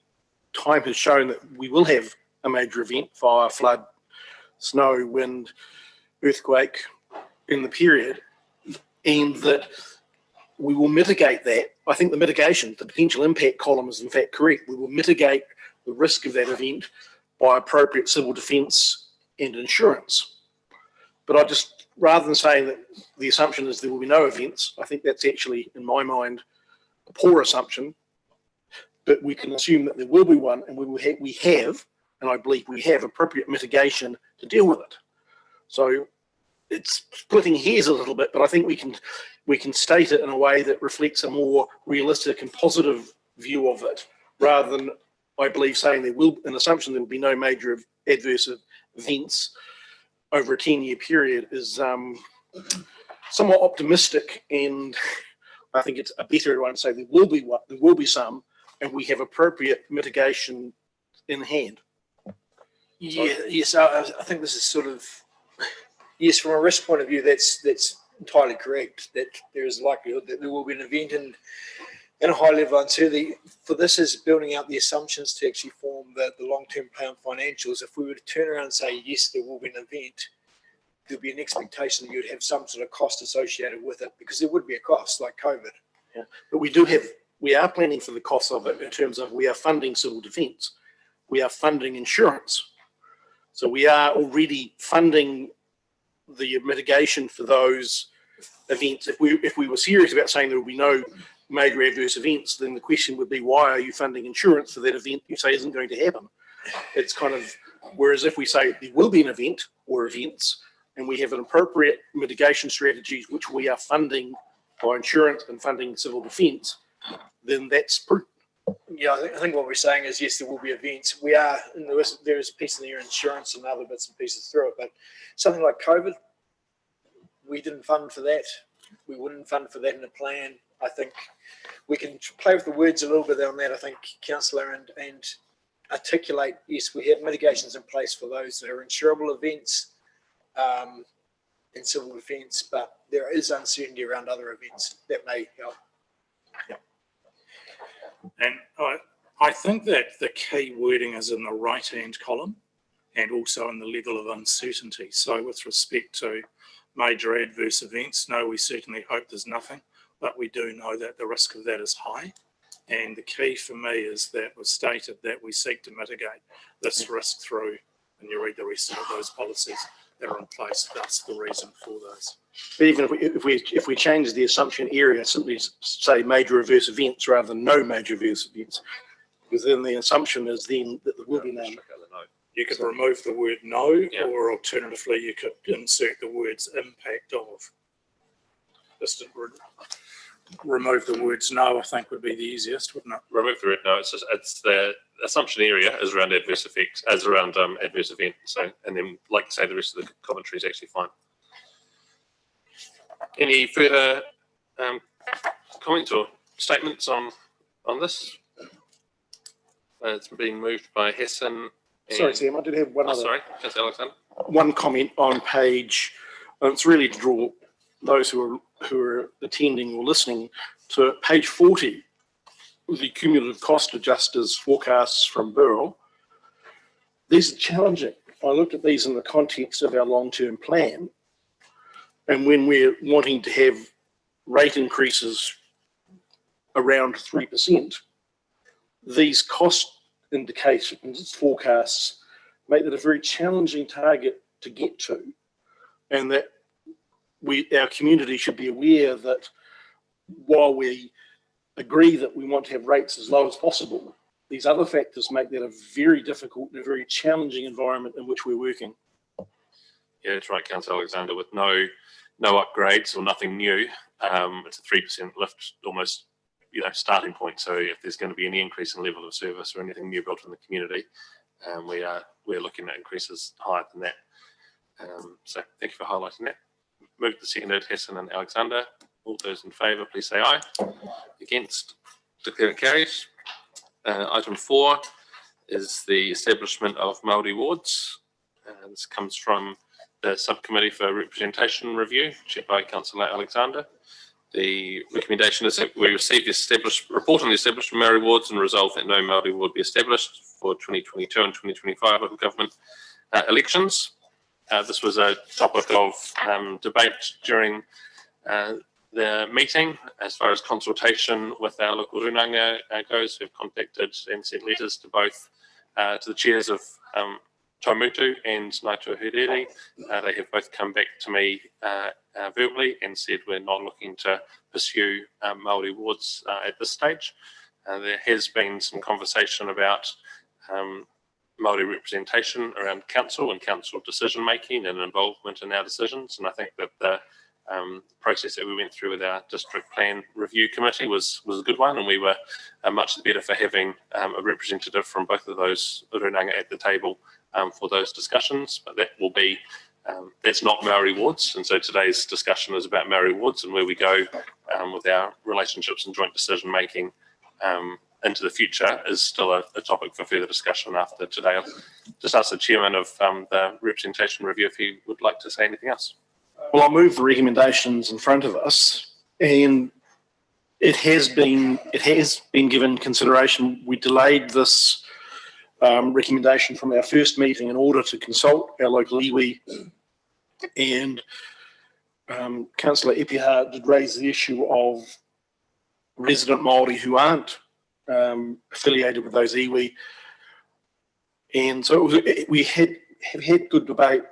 B: time has shown that we will have a major event: fire, flood, snow, wind, earthquake in the period, and that we will mitigate that. I think the mitigation, the potential impact column is in fact correct. We will mitigate the risk of that event by appropriate civil defence and insurance. But I just, rather than saying that the assumption is there will be no events, I think that's actually, in my mind, a poor assumption. But we can assume that there will be one, and we have, and I believe we have, appropriate mitigation to deal with it. So it's splitting hairs a little bit, but I think we can state it in a way that reflects a more realistic and positive view of it, rather than, I believe, saying there will, an assumption there will be no major adverse events over a 10-year period is somewhat optimistic, and I think it's a better one to say there will be some, and we have appropriate mitigation in hand.
L: Yeah, yes, I think this is sort of, yes, from a risk point of view, that's entirely correct, that there is a likelihood that there will be an event and a high level of uncertainty. For this is building out the assumptions to actually form the long-term plan financials. If we were to turn around and say, yes, there will be an event, there'll be an expectation that you'd have some sort of cost associated with it, because there would be a cost like COVID.
B: Yeah. But we are planning for the cost of it in terms of we are funding civil defence, we are funding insurance. So we are already funding the mitigation for those events. If we were serious about saying there will be no major adverse events, then the question would be, why are you funding insurance for that event you say isn't going to happen? It's kind of, whereas if we say there will be an event or events, and we have an appropriate mitigation strategies which we are funding by insurance and funding civil defence, then that's prudent.
L: Yeah, I think what we're saying is, yes, there will be events. We are, and there is a piece in there, insurance and other bits and pieces through it, but something like COVID, we didn't fund for that. We wouldn't fund for that in a plan. I think we can play with the words a little bit on that, I think, Councillor, and articulate, yes, we have mitigations in place for those that are insurable events in civil defence, but there is uncertainty around other events that may help.
M: Yeah. And I think that the key wording is in the right-hand column and also in the level of uncertainty. So with respect to major adverse events, no, we certainly hope there's nothing, but we do know that the risk of that is high. And the key for me is that was stated that we seek to mitigate this risk through, and you read the rest of those policies that are in place, that's the reason for those.
B: But even if we change the assumption area, simply say major adverse events rather than no major adverse events, because then the assumption is then that there will be none.
M: You could remove the word no,
A: yeah,
M: or alternatively you could insert the words impact of. Just remove the words no, I think would be the easiest, wouldn't it?
A: Remove the word no. It's the assumption area is around adverse effects, as around adverse event. So, and then, like I say, the rest of the commentary is actually fine. Any further comments or statements on this? It's been moved by Hessen.
B: Sorry, Sam, I did have one other.
A: Sorry, Councillor Alexander.
B: One comment on page, it's really to draw those who are attending or listening to page 40, the cumulative cost adjusters forecasts from Burrell. These are challenging. I looked at these in the context of our long-term plan, And when we're wanting to have rate increases around 3%, these cost indications, forecasts, make that a very challenging target to get to, and that our community should be aware that while we agree that we want to have rates as low as possible, these other factors make that a very difficult and a very challenging environment in which we're working.
A: Yeah, that's right, Councillor Alexander, with no upgrades or nothing new. It's a 3% lift, almost, starting point. So if there's going to be any increase in level of service or anything new built in the community, we're looking at increases higher than that. So thank you for highlighting that. Moved to seconded, Hesson and Alexander. All those in favour, please say aye. Against, declare it carries. Item 4 is the establishment of Maori Wards. This comes from the Subcommittee for Representation Review, chaired by Councillor Alexander. The recommendation is that we receive the report on the establishment of Maori Wards and resolve that no Maori Ward be established for 2022 and 2025 local government elections. This was a topic of debate during the meeting as far as consultation with our local runanga goes. We've contacted and sent letters to both to the chairs of Taumutu and Ngātua Hurere. They have both come back to me verbally and said we're not looking to pursue Maori Wards at this stage. There has been some conversation about Maori representation around council and council decision making and involvement in our decisions, and I think that the process that we went through with our district plan review committee was a good one, and we were much the better for having a representative from both of those runanga at the table for those discussions. But that will be that's not Maori Wards, and so today's discussion is about Maori Wards and where we go with our relationships and joint decision making into the future is still a topic for further discussion after today. I'll just ask the chairman of the representation review if he would like to say anything else.
B: Well, I'll move the recommendations in front of us, and it has been given consideration. We delayed this recommendation from our first meeting in order to consult our local iwi, and Councillor Epiha did raise the issue of resident Māori who aren't affiliated with those iwi, and so we have had good debate,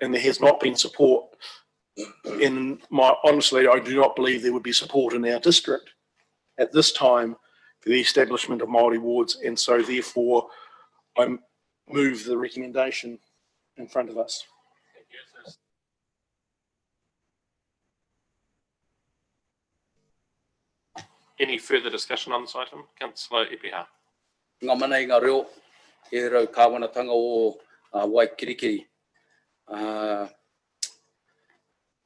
B: and there has not been support. Honestly, I do not believe there would be support in our district at this time for the establishment of Māori Wards, and so therefore I move the recommendation in front of us.
A: Any further discussion on this item? Councillor Epiha.
N: Ngā mana i ngā reo, he rau kāwanatanga o Waikirikiri.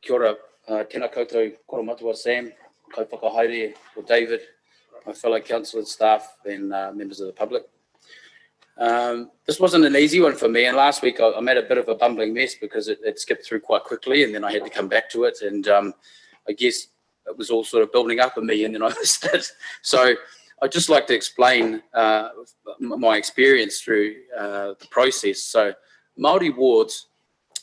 N: Kia ora, tēnā koutou koromatua Sam, kaupakahaere or David, my fellow councillors, staff and members of the public. This wasn't an easy one for me, and last week I made a bit of a bumbling mess because it skipped through quite quickly, and then I had to come back to it, and I guess it was all sort of building up in me, and then I missed it. So I'd just like to explain my experience through the process. So Māori Wards,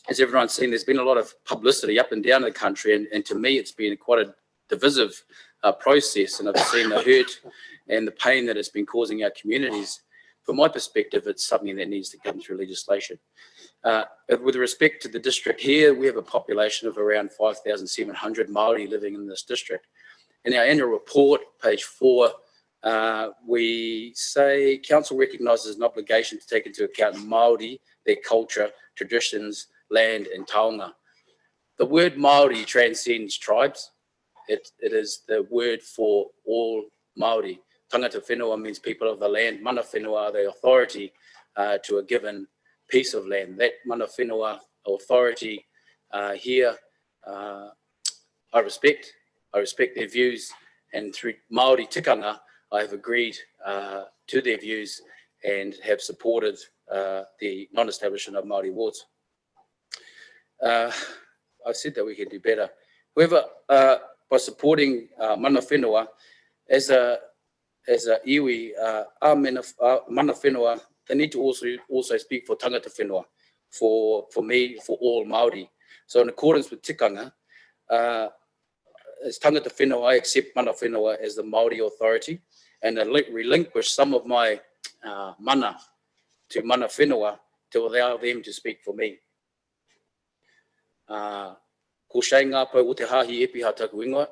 N: as everyone's seen, there's been a lot of publicity up and down the country, and to me it's been quite a divisive process, and I've seen the hurt and the pain that it's been causing our communities. From my perspective, it's something that needs to come through legislation. With respect to the district here, we have a population of around 5,700 Māori living in this district. In our annual report, page 4, we say council recognises an obligation to take into account Māori, their culture, traditions, land and taonga. The word Māori transcends tribes. It is the word for all Māori. Tangata whenua means people of the land. Mana whenua are the authority to a given piece of land. That mana whenua authority here, I respect their views, and through Māori tikanga, I have agreed to their views and have supported the non-establishment of Māori Wards. I said that we could do better. However, by supporting mana whenua as a iwi, mana whenua, they need to also speak for tangata whenua, for me, for all Māori. So in accordance with tikanga, as tangata whenua, I accept mana whenua as the Maori authority and relinquish some of my mana to mana whenua to allow them to speak for me. Ko shei ngā pau o te hahi epi ha taku ingoa,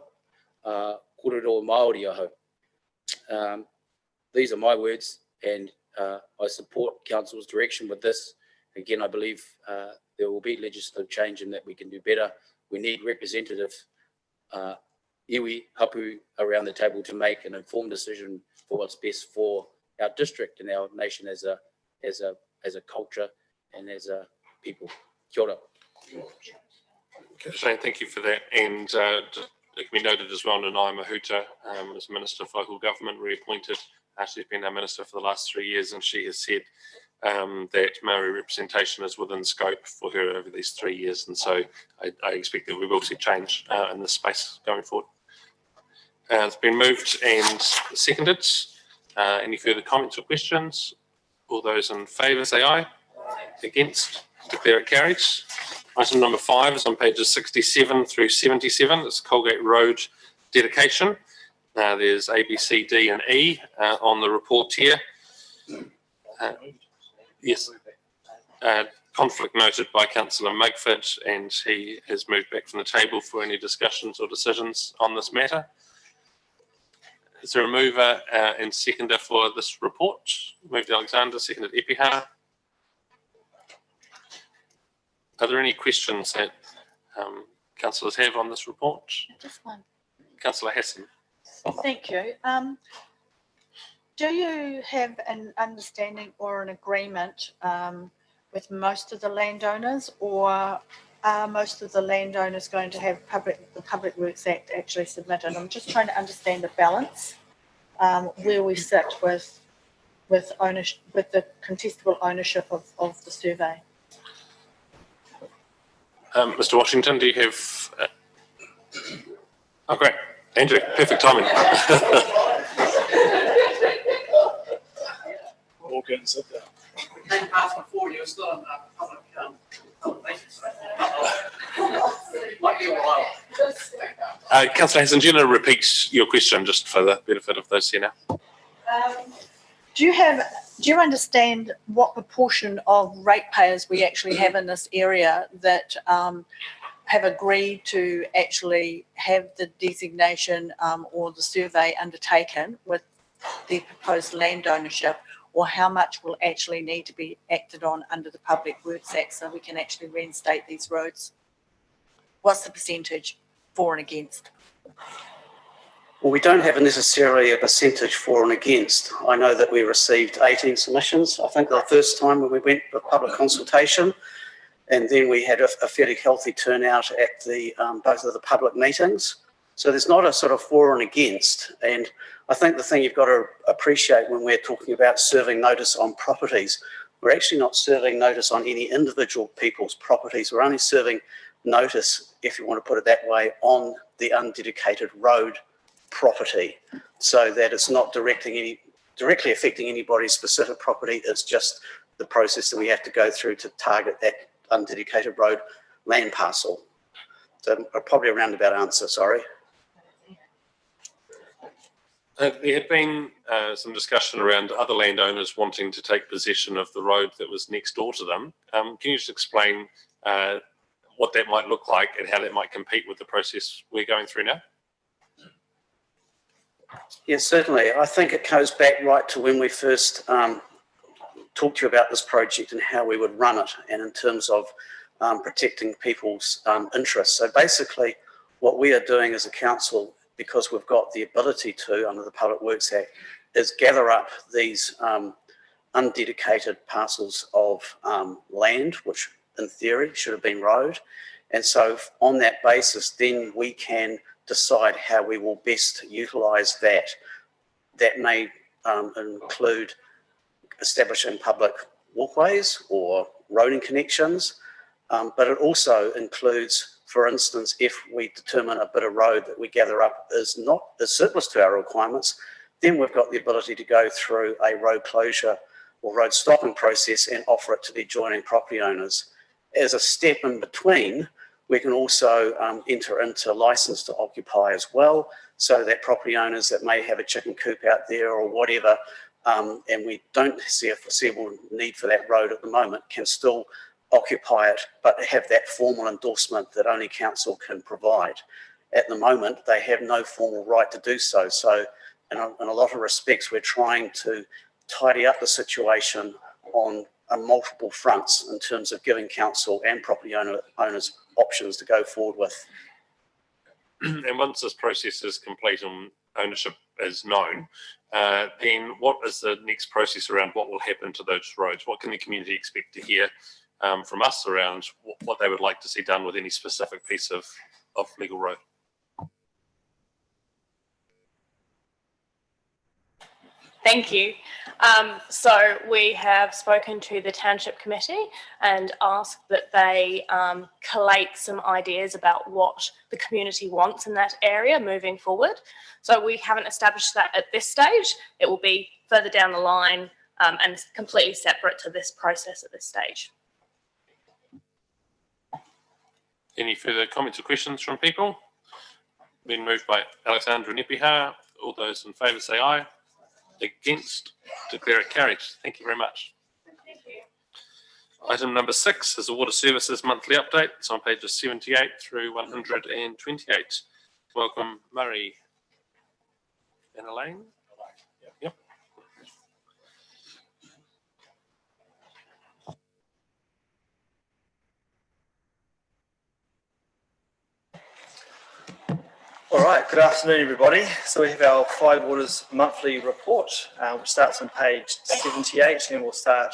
N: kōrero Māori ahau. These are my words, and I support Council's direction with this. Again, I believe there will be legislative change and that we can do better. We need representative iwi, hapu around the table to make an informed decision for what's best for our district and our nation as a culture and as a people. Kia ora.
A: Shane, thank you for that. And it can be noted as well, Nanai Mahuta as Minister for Local Government, reappointed. She's been our Minister for the last 3 years, and she has said that Maori representation is within scope for her over these 3 years. And so I expect that we will see change in this space going forward. It's been moved and seconded. Any further comments or questions? All those in favour say aye. Against? Declare it carried. Item number 5 is on pages 67 through 77. It's Colgate Road dedication. There's A, B, C, D and E on the report here. Yes. Conflict noted by Councillor Mugford, and he has moved back from the table for any discussions or decisions on this matter. Is there a mover and seconder for this report? Moved Alexander, seconded Epihara. Are there any questions that councillors have on this report?
F: Just one.
A: Councillor Hassan.
F: Thank you. Do you have an understanding or an agreement with most of the landowners, or are most of the landowners going to have the Public Works Act actually submitted? I'm just trying to understand the balance where we sit with ownership, with the contestable ownership of the survey.
A: Mr. Washington, do you have? Oh, great. Andrew, perfect timing.
M: All good and sit down.
O: They passed before you, it's still in public relations. Might be a while.
A: Councillor Hassan, do you want to repeat your question just for the benefit of those here now?
F: Do you understand what proportion of ratepayers we actually have in this area that have agreed to actually have the designation or the survey undertaken with the proposed land ownership, or how much will actually need to be acted on under the Public Works Act so we can actually reinstate these roads? What's the percentage for and against?
O: Well, we don't have necessarily a percentage for and against. I know that we received 18 submissions, I think the first time when we went for public consultation, and then we had a fairly healthy turnout at the both of the public meetings. So there's not a sort of for and against. And I think the thing you've got to appreciate when we're talking about serving notice on properties, we're actually not serving notice on any individual people's properties. We're only serving notice, if you want to put it that way, on the undedicated road property, so that it's not directly affecting anybody's specific property. It's just the process that we have to go through to target that undedicated road land parcel. So probably a roundabout answer, sorry.
A: There had been some discussion around other landowners wanting to take possession of the road that was next door to them. Can you just explain what that might look like and how that might compete with the process we're going through now?
O: Yes, certainly. I think it goes back right to when we first talked to you about this project and how we would run it, and in terms of protecting people's interests. So basically what we are doing as a council, because we've got the ability to under the Public Works Act, is gather up these undedicated parcels of land, which in theory should have been road. And so on that basis, then we can decide how we will best utilise that. That may include establishing public walkways or roading connections, but it also includes, for instance, if we determine a bit of road that we gather up is surplus to our requirements, then we've got the ability to go through a road closure or road stopping process and offer it to the adjoining property owners. As a step in between, We can also enter into license to occupy as well, so that property owners that may have a chicken coop out there or whatever, and we don't see a foreseeable need for that road at the moment, can still occupy it, but have that formal endorsement that only council can provide. At the moment, they have no formal right to do so. So in a lot of respects, we're trying to tidy up the situation on multiple fronts in terms of giving council and property owners options to go forward with.
A: And once this process is complete and ownership is known, then what is the next process around what will happen to those roads? What can the community expect to hear from us around what they would like to see done with any specific piece of legal road?
P: Thank you. So we have spoken to the Township Committee and asked that they collate some ideas about what the community wants in that area moving forward. So we haven't established that at this stage. It will be further down the line and completely separate to this process at this stage.
A: Any further comments or questions from people? Been moved by Alexandra Nepiha. All those in favour say aye. Against, declare it carried. Thank you very much.
P: Thank you.
A: Item number 6 is the Water Services Monthly Update. It's on pages 78 through 128. Welcome, Murray and Elaine. Yep.
Q: All right, good afternoon, everybody. So we have our Five Waters monthly report, which starts on page 78, and we'll start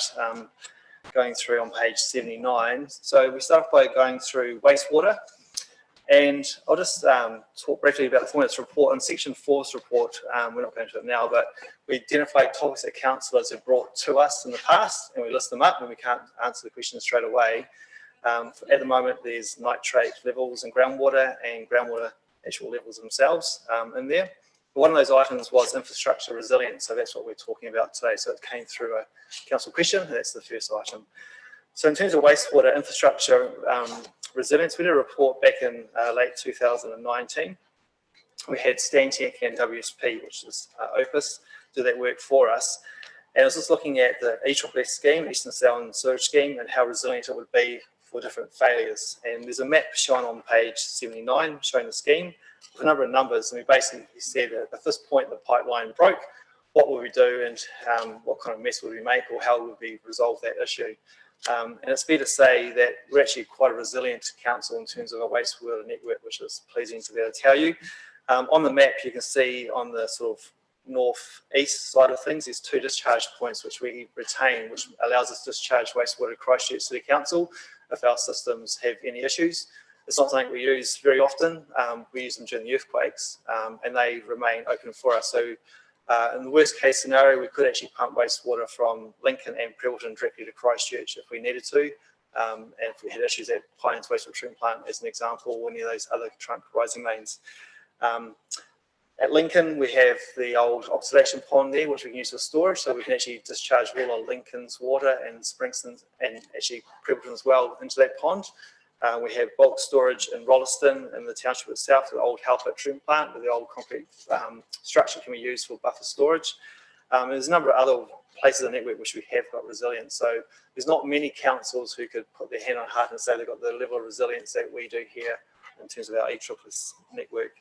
Q: going through on page 79. So we start off by going through wastewater, and I'll just talk briefly about the format of this report. In section 4's report, we're not going to it now, but we identified topics that councillors have brought to us in the past, and we list them up, and we can't answer the questions straight away. At the moment, there's nitrate levels in groundwater and groundwater actual levels themselves in there. But one of those items was infrastructure resilience, so that's what we're talking about today. So it came through a council question, and that's the first item. So in terms of wastewater infrastructure resilience, we did a report back in late 2019. We had Stantec and WSP, which is Opus, do that work for us. And I was just looking at the ESSS scheme, Eastern Southern Sewage Scheme, and how resilient it would be for different failures. And there's a map shown on page 79 showing the scheme with a number of numbers, and we basically said that at this point the pipeline broke, what would we do, and what kind of mess would we make, or how would we resolve that issue. And it's fair to say that we're actually quite a resilient council in terms of our wastewater network, which is pleasing to be able to tell you. On the map you can see on the sort of north-east side of things, there's 2 discharge points which we retain, which allows us to discharge wastewater to Christchurch City Council if our systems have any issues. It's not something we use very often. We use them during the earthquakes, and they remain open for us. So in the worst case scenario, we could actually pump wastewater from Lincoln and Prebbleton directly to Christchurch if we needed to. And if we had issues at Pinelands Wastewater Treatment Plant, as an example, or any of those other trunk rising mains. At Lincoln, we have the old oxidation pond there, which we can use for storage, so we can actually discharge all of Lincoln's water and Springston's and actually Prebbleton as well into that pond. We have bulk storage in Rolleston in the township itself, the old Halpert treatment plant, where the old concrete structure can be used for buffer storage. There's a number of other places in the network which we have got resilience. So there's not many councils who could put their hand on heart and say they've got the level of resilience that we do here in terms of our ESSS network.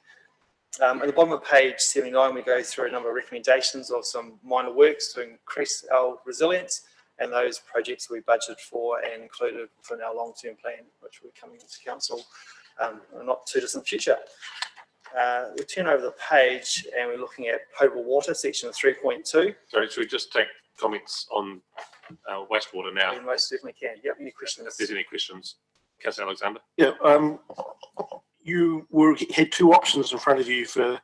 Q: At the bottom of page 79, we go through a number of recommendations of some minor works to increase our resilience, and those projects we budgeted for and included within our long-term plan, which we're coming into council in a not too distant future. We turn over the page and we're looking at potable water, section 3.2.
A: Sorry, should we just take comments on wastewater now?
Q: We most certainly can. Yep, any questions?
A: If there's any questions. Councillor Alexander.
B: Yeah, you had 2 options in front of you for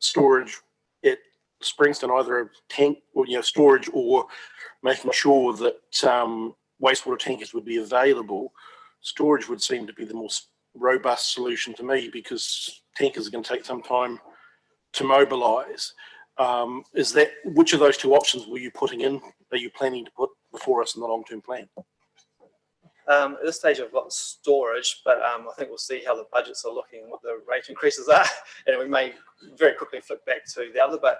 B: storage at Springston, either a tank or storage, or making sure that wastewater tankers would be available. Storage would seem to be the more robust solution to me, because tankers are going to take some time to mobilise. Is that, which of those 2 options were you putting in? Are you planning to put before us in the long-term plan?
Q: At this stage, I've got storage, but I think we'll see how the budgets are looking and what the rate increases are, and we may very quickly flick back to the other, but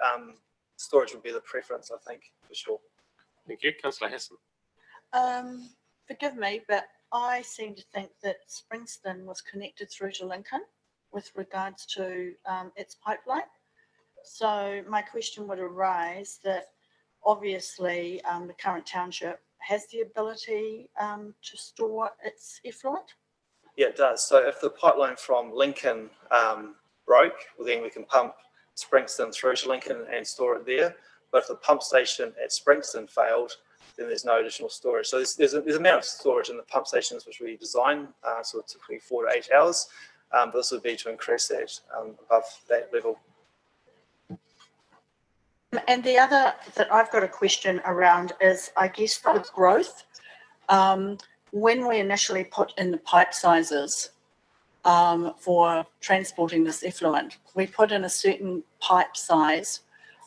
Q: storage would be the preference, I think, for sure.
A: Thank you. Councillor Hassan.
F: Forgive me, but I seem to think that Springston was connected through to Lincoln with regards to its pipeline. So my question would arise that obviously the current township has the ability to store its effluent.
Q: Yeah, it does. So if the pipeline from Lincoln broke, well, then we can pump Springston through to Lincoln and store it there. But if the pump station at Springston failed, then there's no additional storage. So there's an amount of storage in the pump stations which we design, so typically 4 to 8 hours. But this would be to increase that above that level.
F: And the other that I've got a question around is, I guess, with growth. When we initially put in the pipe sizes for transporting this effluent, we put in a certain pipe size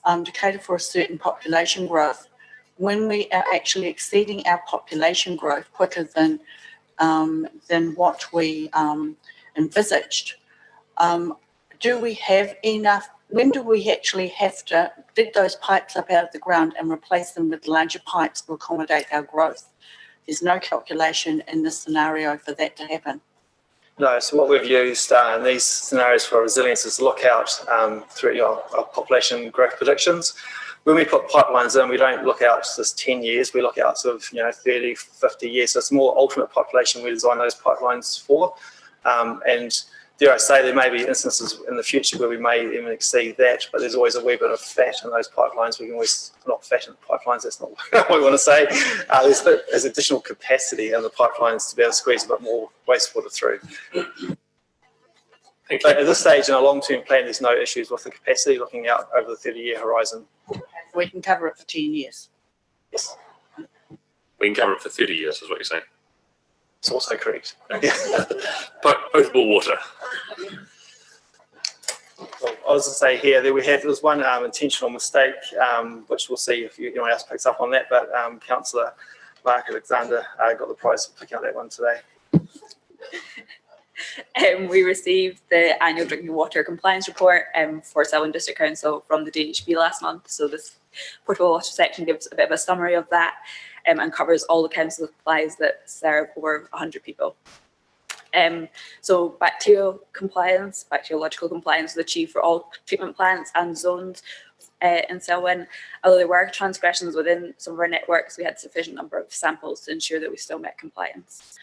F: to cater for a certain population growth. When we are actually exceeding our population growth quicker than what we envisaged, do we have enough? When do we actually have to dig those pipes up out of the ground and replace them with larger pipes to accommodate our growth? There's no calculation in this scenario for that to happen.
Q: No, so what we've used in these scenarios for resilience is look out through our population growth predictions. When we put pipelines in, we don't look out just 10 years, we look out sort of 30, 50 years. So it's more ultimate population we design those pipelines for. And dare I say, there may be instances in the future where we may even exceed that, but there's always a wee bit of fat in those pipelines. We can always, not fat in the pipelines, that's not what we want to say. There's additional capacity in the pipelines to be able to squeeze a bit more wastewater through.
A: Thank you.
Q: But at this stage in a long-term plan, there's no issues with the capacity looking out over the 30-year horizon.
F: We can cover it for 10 years.
Q: Yes.
A: We can cover it for 30 years, is what you're saying.
Q: It's also correct.
A: Potable water.
Q: Well, I was going to say here that there was one intentional mistake, which we'll see if anyone else picks up on that, but Councillor Mark Alexander got the prize for picking up that one today.
R: We received the annual drinking water compliance report for Selwyn District Council from the DHB last month. So this portable water section gives a bit of a summary of that and covers all the council supplies that serve over 100 people. So bacterial compliance, bacteriological compliance was achieved for all treatment plants and zones in Selwyn. Although there were transgressions within some of our networks, we had sufficient number of samples to ensure that we still met compliance.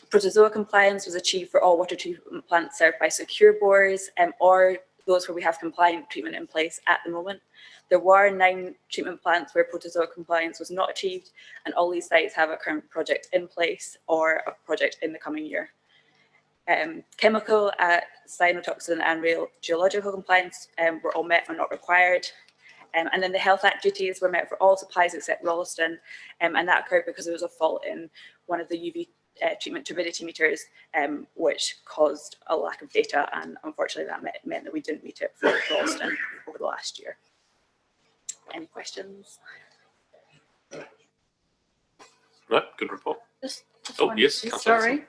R: Protozoa compliance was achieved for all water treatment plants served by secure bores or those where we have compliant treatment in place at the moment. There were 9 treatment plants where protozoa compliance was not achieved, and all these sites have a current project in place or a project in the coming year. Chemical, cyanotoxin and radiological compliance were all met or not required. And then the Health Act duties were met for all supplies except Rolleston, and that occurred because there was a fault in one of the UV treatment turbidity meters, which caused a lack of data, and unfortunately that meant that we didn't meet it for Rolleston over the last year. Any questions?
A: No, good report.
F: Just
A: yes,
F: sorry.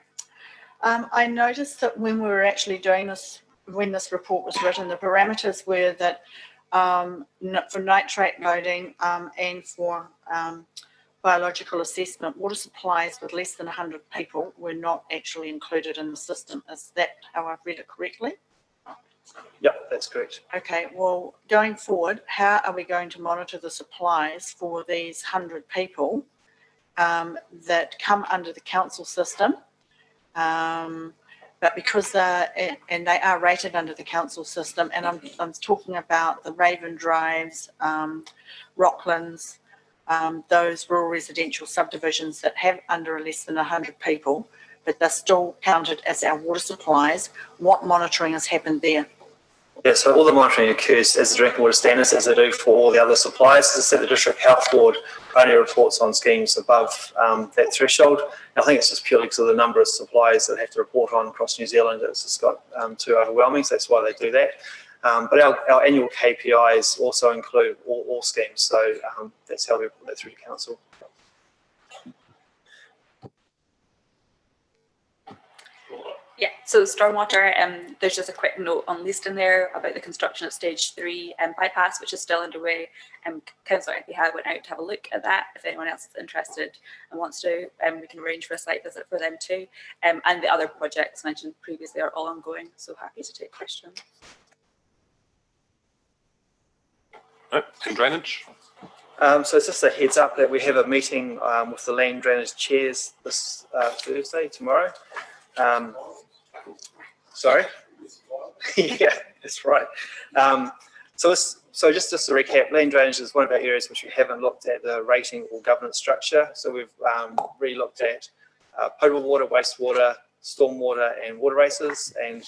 F: I noticed that when we were actually doing this, when this report was written, the parameters were that for nitrate loading and for biological assessment, water supplies with less than 100 people were not actually included in the system. Is that how I've read it correctly?
Q: Yep, that's correct.
F: Okay, well, going forward, how are we going to monitor the supplies for these 100 people that come under the council system? But because they are rated under the council system, and I'm talking about the Raven Drives, Rocklands, those rural residential subdivisions that have under less than 100 people, but they're still counted as our water supplies. What monitoring has happened there?
Q: Yeah, so all the monitoring occurs as the drinking water standards as they do for all the other supplies. As I said, the District Health Board only reports on schemes above that threshold. And I think it's just purely because of the number of supplies that have to report on across New Zealand. It's just got too overwhelming, so that's why they do that. But our annual KPIs also include all schemes, so that's how we report that through to council.
R: So stormwater, there's just a quick note on listing there about the construction of stage 3 bypass, which is still underway. Councillor Epiha went out to have a look at that. If anyone else is interested and wants to, we can arrange for a site visit for them too. And the other projects mentioned previously are all ongoing, so happy to take questions.
A: And drainage?
Q: So it's just a heads up that we have a meeting with the land drainage chairs this Thursday, tomorrow. Sorry? Yeah, that's right. So just to recap, land drainage is one of our areas which we haven't looked at the rating or governance structure. So we've re-looked at potable water, wastewater, stormwater and water races, and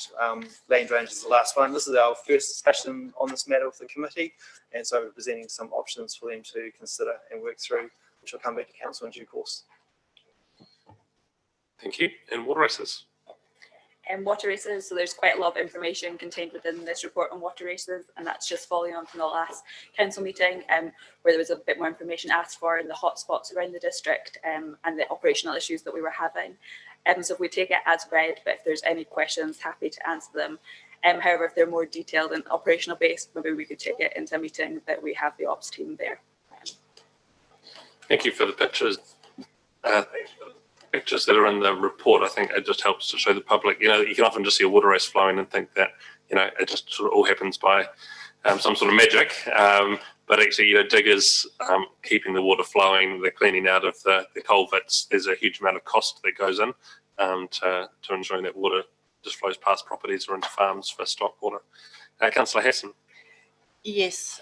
Q: land drainage is the last one. This is our first discussion on this matter with the committee, and so we're presenting some options for them to consider and work through, which will come back to council in due course.
A: Thank you. And water races?
R: And water races, so there's quite a lot of information contained within this report on water races, and that's just following on from the last council meeting where there was a bit more information asked for in the hotspots around the district and the operational issues that we were having. So if we take it as read, but if there's any questions, happy to answer them. However, if they're more detailed and operational based, maybe we could take it into a meeting that we have the ops team there.
A: Thank you for the pictures. Pictures that are in the report, I think it just helps to show the public, you know, you can often just see a water race flowing and think that, you know, it just sort of all happens by some sort of magic. But actually, you know, diggers keeping the water flowing, the cleaning out of the culverts, there's a huge amount of cost that goes in to ensuring that water just flows past properties or into farms for stock water. Councillor Hassan.
F: Yes.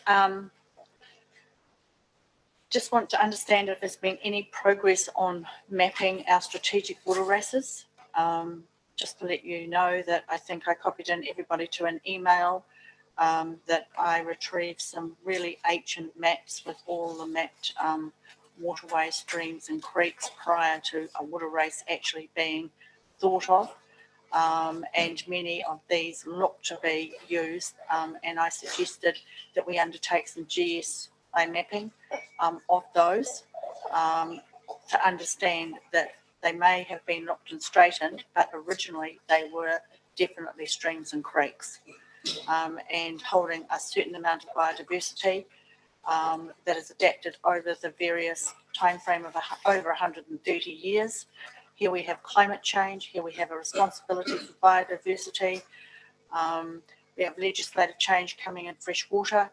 F: Just want to understand if there's been any progress on mapping our strategic water races. Just to let you know that I think I copied in everybody to an email that I retrieved some really ancient maps with all the mapped waterways, streams and creeks prior to a water race actually being thought of. And many of these look to be used, and I suggested that we undertake some GSI mapping of those to understand that they may have been looked and straightened, but originally they were definitely streams and creeks, and holding a certain amount of biodiversity that is adapted over the various time frame of over 130 years. Here we have climate change. Here we have a responsibility for biodiversity. We have legislative change coming in fresh water.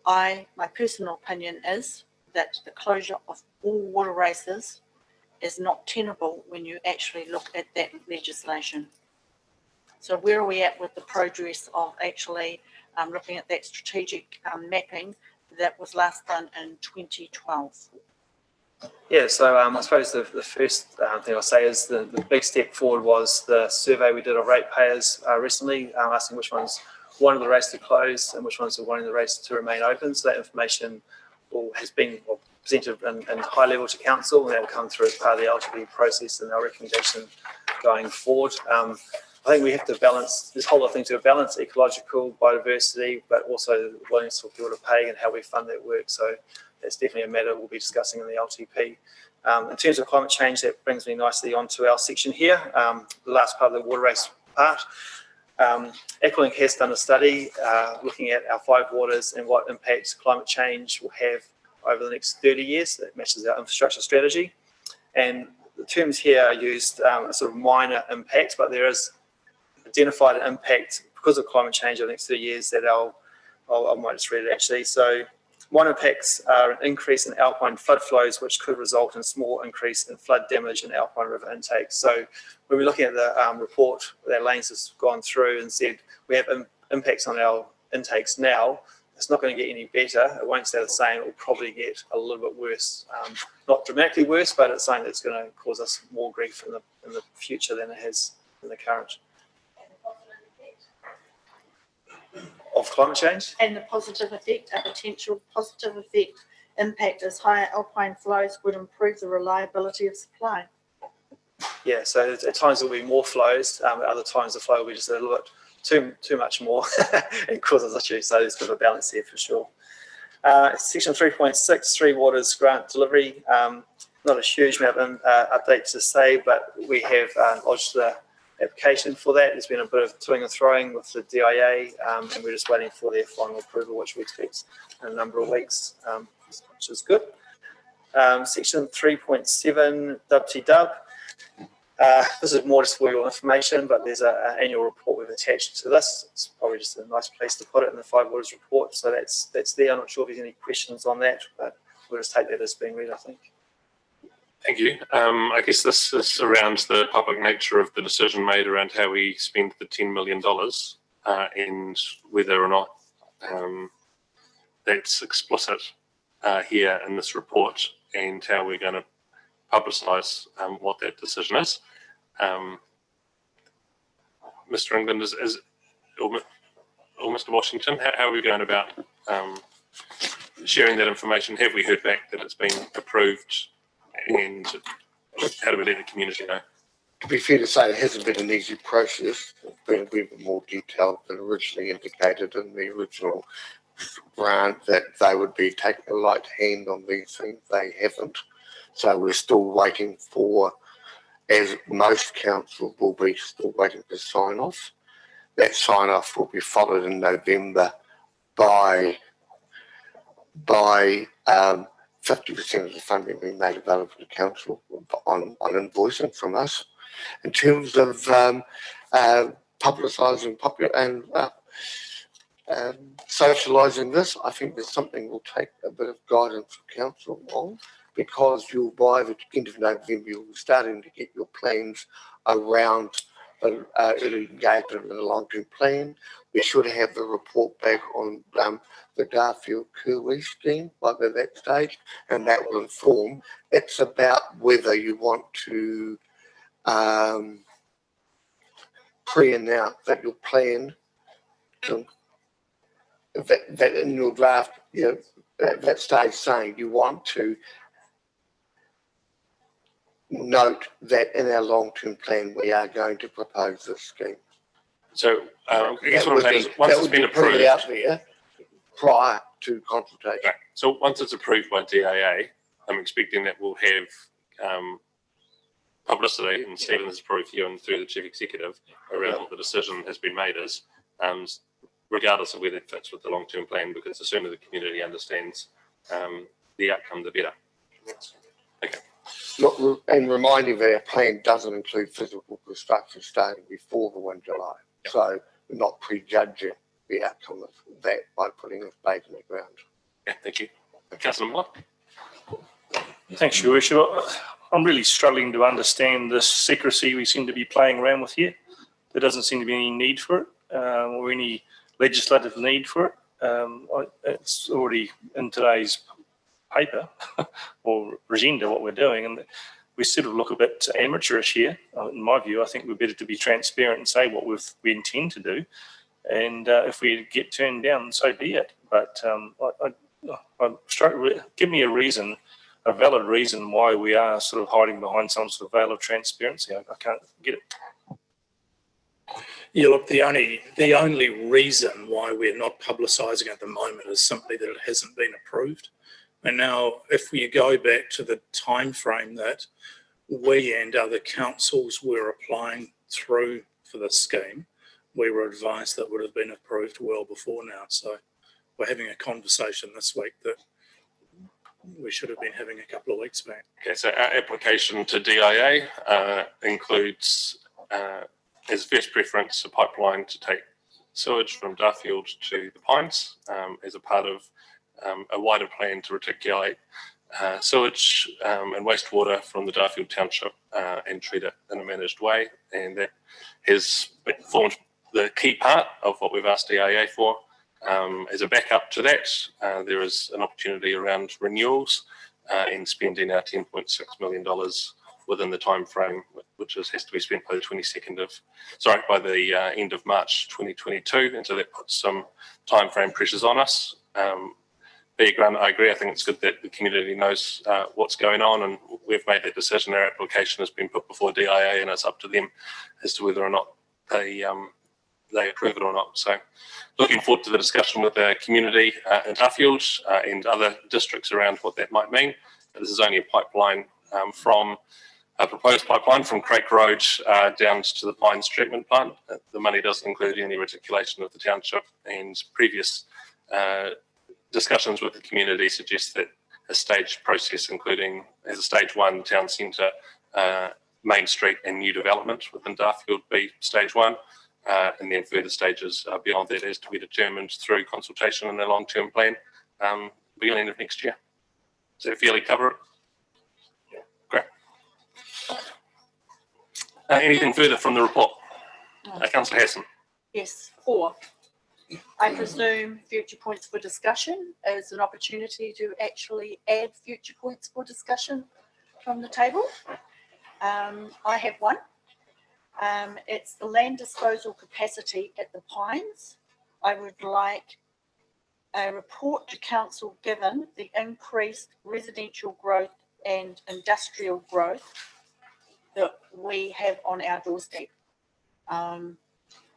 F: My personal opinion is that the closure of all water races is not tenable when you actually look at that legislation. So where are we at with the progress of actually looking at that strategic mapping that was last done in 2012?
Q: Yeah, so I suppose the first thing I'll say is the big step forward was the survey we did of ratepayers recently, asking which ones wanted the race to close and which ones are wanting the race to remain open. So that information has been presented in high level to council, and that will come through as part of the eligibility process and our recommendation going forward. I think we have to balance this whole thing to balance ecological biodiversity, but also willingness for people to pay and how we fund that work. So that's definitely a matter we'll be discussing in the LTP. In terms of climate change, that brings me nicely onto our section here, the last part of the water race part. Aqualink has done a study looking at our 5 waters and what impact climate change will have over the next 30 years. That matches our infrastructure strategy. And the terms here are used a sort of minor impact, but there is identified an impact because of climate change over the next 30 years that I might just read it actually. So minor impacts are an increase in alpine flood flows, which could result in small increase in flood damage in alpine river intakes. So when we're looking at the report that Lanes has gone through and said we have impacts on our intakes now, it's not going to get any better. It won't stay the same. It will probably get a little bit worse. Not dramatically worse, but it's something that's going to cause us more grief in the future than it has in the current. Of climate change?
F: And the positive effect, a potential positive effect impact is higher alpine flows would improve the reliability of supply.
Q: Yeah, so at times there will be more flows, at other times the flow will be just a little bit too much more and causes issues. So there's a bit of a balance here for sure. Section 3.6, 3 waters grant delivery. Not a huge amount of update to say, but we have lodged the application for that. There's been a bit of toing and throwing with the DIA, and we're just waiting for their final approval, which we expect in a number of weeks, which is good. Section 3.7, dub-to-dub. This is more just for your information, but there's an annual report we've attached to this. It's probably just a nice place to put it in the Five Waters report. So that's there. I'm not sure if there's any questions on that, but we'll just take that as being read, I think.
A: Thank you. I guess this is around the public nature of the decision made around how we spend the $10 million and whether or not that's explicit here in this report, and how we're going to publicise what that decision is. Mr. England or Mr. Washington, how are we going about sharing that information? Have we heard back that it's been approved, and how do we let the community know?
J: To be fair to say, it hasn't been an easy process. It's been a bit more detailed than originally indicated in the original grant, that they would be taking a light hand on these things. They haven't. So we're still waiting for, as most councils will be, still waiting for sign off. That sign off will be followed in November by 50% of the funding being made available to council on invoicing from us. In terms of publicising and socialising this, I think there's something we'll take a bit of guidance from council on, because you'll, by the end of November, you'll be starting to get your plans around the early engagement in the long-term plan. We should have the report back on the Garfield Kerwee scheme by that stage, and that will inform. It's about whether you want to pre-announce that your plan, that in your draft, at that stage saying you want to note that in our long-term plan we are going to propose this scheme.
A: So I guess what I'm saying is, once it's been approved
J: out there prior to consultation.
A: Right. So once it's approved by DIA, I'm expecting that we'll have publicity, and Stephen has approved you and through the Chief Executive around what the decision has been made is, regardless of whether it fits with the long-term plan, because the sooner the community understands the outcome, the better. Okay.
J: And reminding that our plan doesn't include physical construction starting before the 1 July. Yep. So we're not prejudging the outcome of that by putting a spade in the ground.
A: Yeah, thank you. Councillor Moore.
I: Thanks, Your Worship. I'm really struggling to understand this secrecy we seem to be playing around with here. There doesn't seem to be any need for it, or any legislative need for it. It's already in today's paper or agenda what we're doing, and we sort of look a bit amateurish here. In my view, I think we're better to be transparent and say what we intend to do, and if we get turned down, so be it. But I'm struggling. Give me a reason, a valid reason why we are sort of hiding behind some sort of veil of transparency. I can't get it.
M: Yeah, look, the only reason why we're not publicising at the moment is simply that it hasn't been approved. And now, if we go back to the time frame that we and other councils were applying through for this scheme, we were advised that would have been approved well before now. So we're having a conversation this week that we should have been having a couple of weeks back.
A: Okay, so our application to DIA includes, as first preference, a pipeline to take sewage from Duffield to the Pines as a part of a wider plan to reticulate sewage and wastewater from the Duffield Township and treat it in a managed way. And that has formed the key part of what we've asked DIA for. As a backup to that, there is an opportunity around renewals and spending our $10.6 million within the time frame, which has to be spent by the end of March 2022, and so that puts some time frame pressures on us. Grant, I agree. I think it's good that the community knows what's going on, and we've made that decision. Our application has been put before DIA, and it's up to them as to whether or not they approve it or not. So looking forward to the discussion with the community in Duffield and other districts around what that might mean. This is only a pipeline from a proposed pipeline from Crake Road down to the Pines treatment plant. The money doesn't include any reticulation of the township, and previous discussions with the community suggest that a staged process, including as a stage one, town centre, Main Street and new development within Darfield be stage one, and then further stages beyond that as to be determined through consultation in the long-term plan beginning of next year. Does that fairly cover it? Yeah, great. Anything further from the report? Councillor Hassan.
F: Yes, 4. I presume future points for discussion is an opportunity to actually add future points for discussion from the table. I have one. It's the land disposal capacity at the Pines. I would like a report to council given the increased residential growth and industrial growth that we have on our doorstep.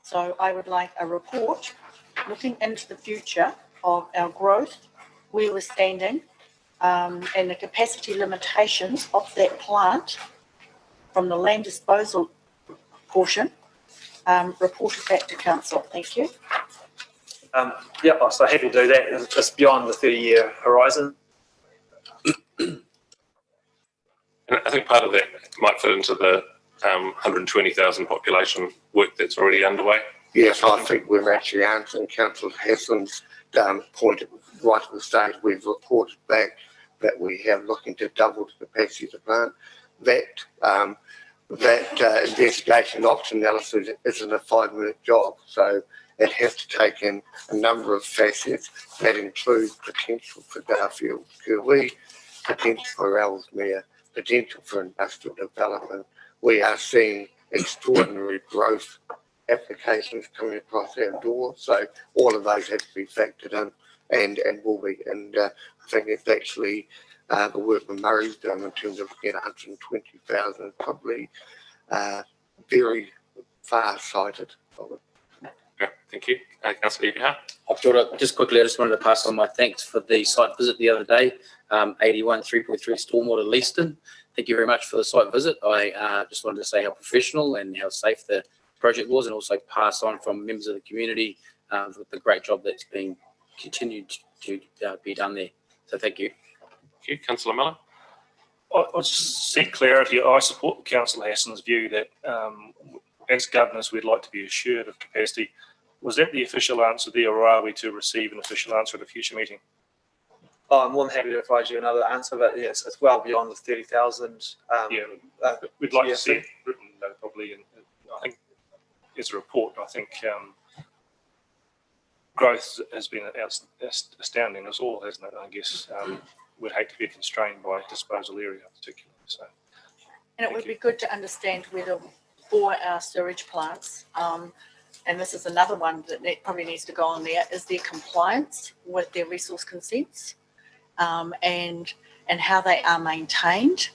F: So I would like a report looking into the future of our growth, where we're standing, and the capacity limitations of that plant from the land disposal portion, reported back to council. Thank you.
Q: Yeah, so happy to do that. It's beyond the 30-year horizon.
A: And I think part of that might fit into the 120,000 population work that's already underway.
J: Yes, I think we're actually answering Councillor Hassan's point right at the start. We've reported back that we have looking to double the capacity of the plant. That investigation option analysis isn't a 5-minute job, so it has to take in a number of facets that include potential for Darfield, Kirwee, potential for Ellesmere, potential for industrial development. We are seeing extraordinary growth applications coming across our door, so all of those have to be factored in and will be. And I think it's actually the work that Murray's done in terms of looking at 120,000, probably very far-sighted.
A: Okay, thank you. Councillor
N: Ipiha. Just quickly, I just wanted to pass on my thanks for the site visit the other day, 81 3.3 Stormwater Leaston. Thank you very much for the site visit. I just wanted to say how professional and how safe the project was, and also pass on from members of the community the great job that's been continued to be done there. So thank you.
A: Thank you. Councillor Miller.
I: I'll just seek clarity. I support Councillor Hassan's view that as governors, we'd like to be assured of capacity. Was that the official answer there, or are we to receive an official answer at a future meeting?
Q: Oh, I'm more than happy to provide you another answer, but yes, it's well beyond the 30,000.
I: We'd like to see it written, though, probably. And I think as a report, I think growth has been astounding us all, hasn't it? I guess we'd hate to be constrained by disposal area particularly. So,
F: and it would be good to understand whether for our sewage plants, and this is another one that probably needs to go on there, is their compliance with their resource consents, and how they are maintained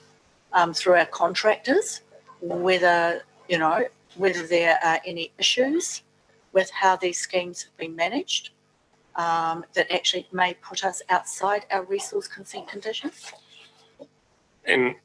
F: through our contractors, whether there are any issues with how these schemes have been managed that actually may put us outside our resource consent conditions.
A: And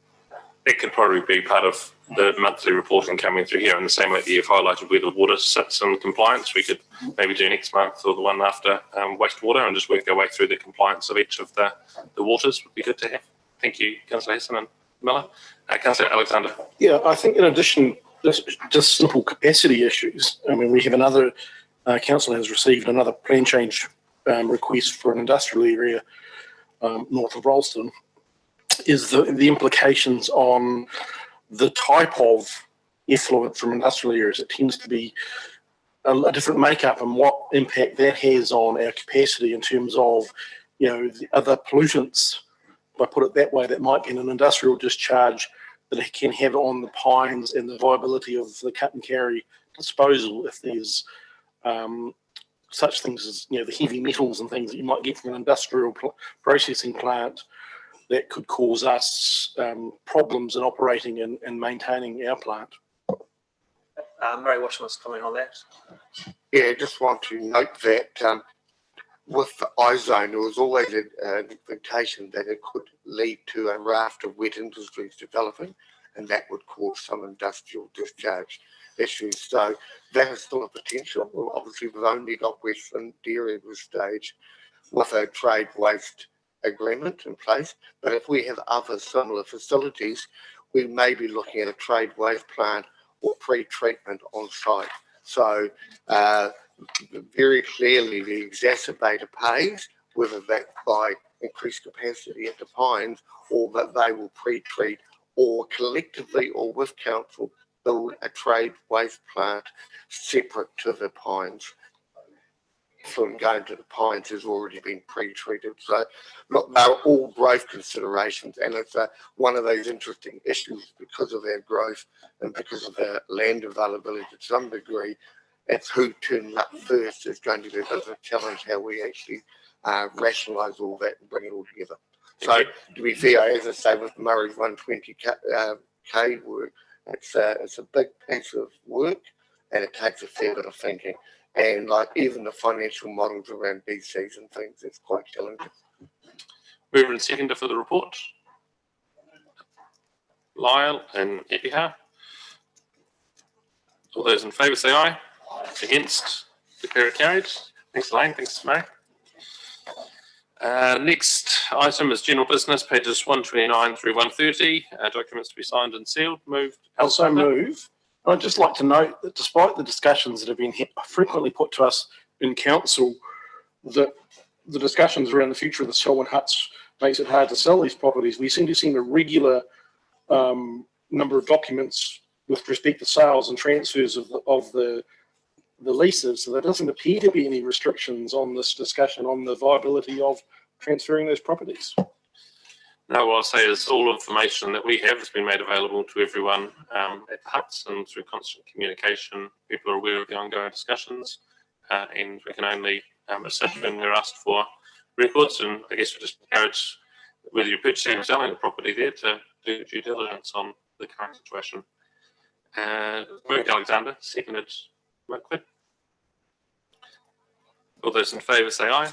A: that could probably be part of the monthly reporting coming through here, in the same way that you've highlighted where the water sits in compliance. We could maybe do next month or the one after wastewater, and just work our way through the compliance of each of the waters. Would be good to have. Thank you, Councillor Hassan and Miller. Councillor Alexander.
B: Yeah, I think in addition, just simple capacity issues. I mean, we have another, council has received another plan change request for an industrial area north of Ralston, is the implications on the type of effluent from industrial areas. It tends to be a different makeup, and what impact that has on our capacity in terms of, the other pollutants, if I put it that way, that might be in an industrial discharge that it can have on the Pines, and the viability of the cut and carry disposal if there's such things as, the heavy metals and things that you might get from an industrial processing plant that could cause us problems in operating and maintaining our plant.
Q: Murray Washington's comment on that.
J: Yeah, just want to note that with the I-zone, there was always an expectation that it could lead to a raft of wet industries developing, and that would cause some industrial discharge issues. So that is still a potential. Well, obviously, we've only got Western Dairy at this stage with a trade waste agreement in place. But if we have other similar facilities, we may be looking at a trade waste plant or pre-treatment on site. So very clearly the exacerbator pays, whether that by increased capacity at the Pines or that they will pre-treat or collectively or with council build a trade waste plant separate to the Pines. From going to the Pines has already been pre-treated. So look, they're all growth considerations, and it's one of those interesting issues because of our growth and because of our land availability to some degree. It's who turns up first is going to be a bit of a challenge, how we actually rationalise all that and bring it all together. So to be fair, as I say, with Murray's 120K work, it's a big piece of work and it takes a fair bit of thinking. And like even the financial models around DCs and things, it's quite challenging.
A: Mover and seconder for the report. Lyle and Epiha. All those in favour say aye. Against, declare it carried. Thanks, Elaine. Thanks, Mary. Next item is general business, pages 129 through 130. Documents to be signed and sealed. Moved.
B: Also move. I'd just like to note that despite the discussions that have been frequently put to us in council, that the discussions around the future of the Selwyn huts makes it hard to sell these properties. We seem to see a regular number of documents with respect to sales and transfers of the leases. So there doesn't appear to be any restrictions on this discussion on the viability of transferring those properties.
A: No, what I'll say is all information that we have has been made available to everyone at the huts and through constant communication. People are aware of the ongoing discussions and we can only assist when we're asked for records. And I guess we just encourage whether you're purchasing or selling a property there to do due diligence on the current situation. Moved Alexander, seconded Mcquid. All those in favour say aye.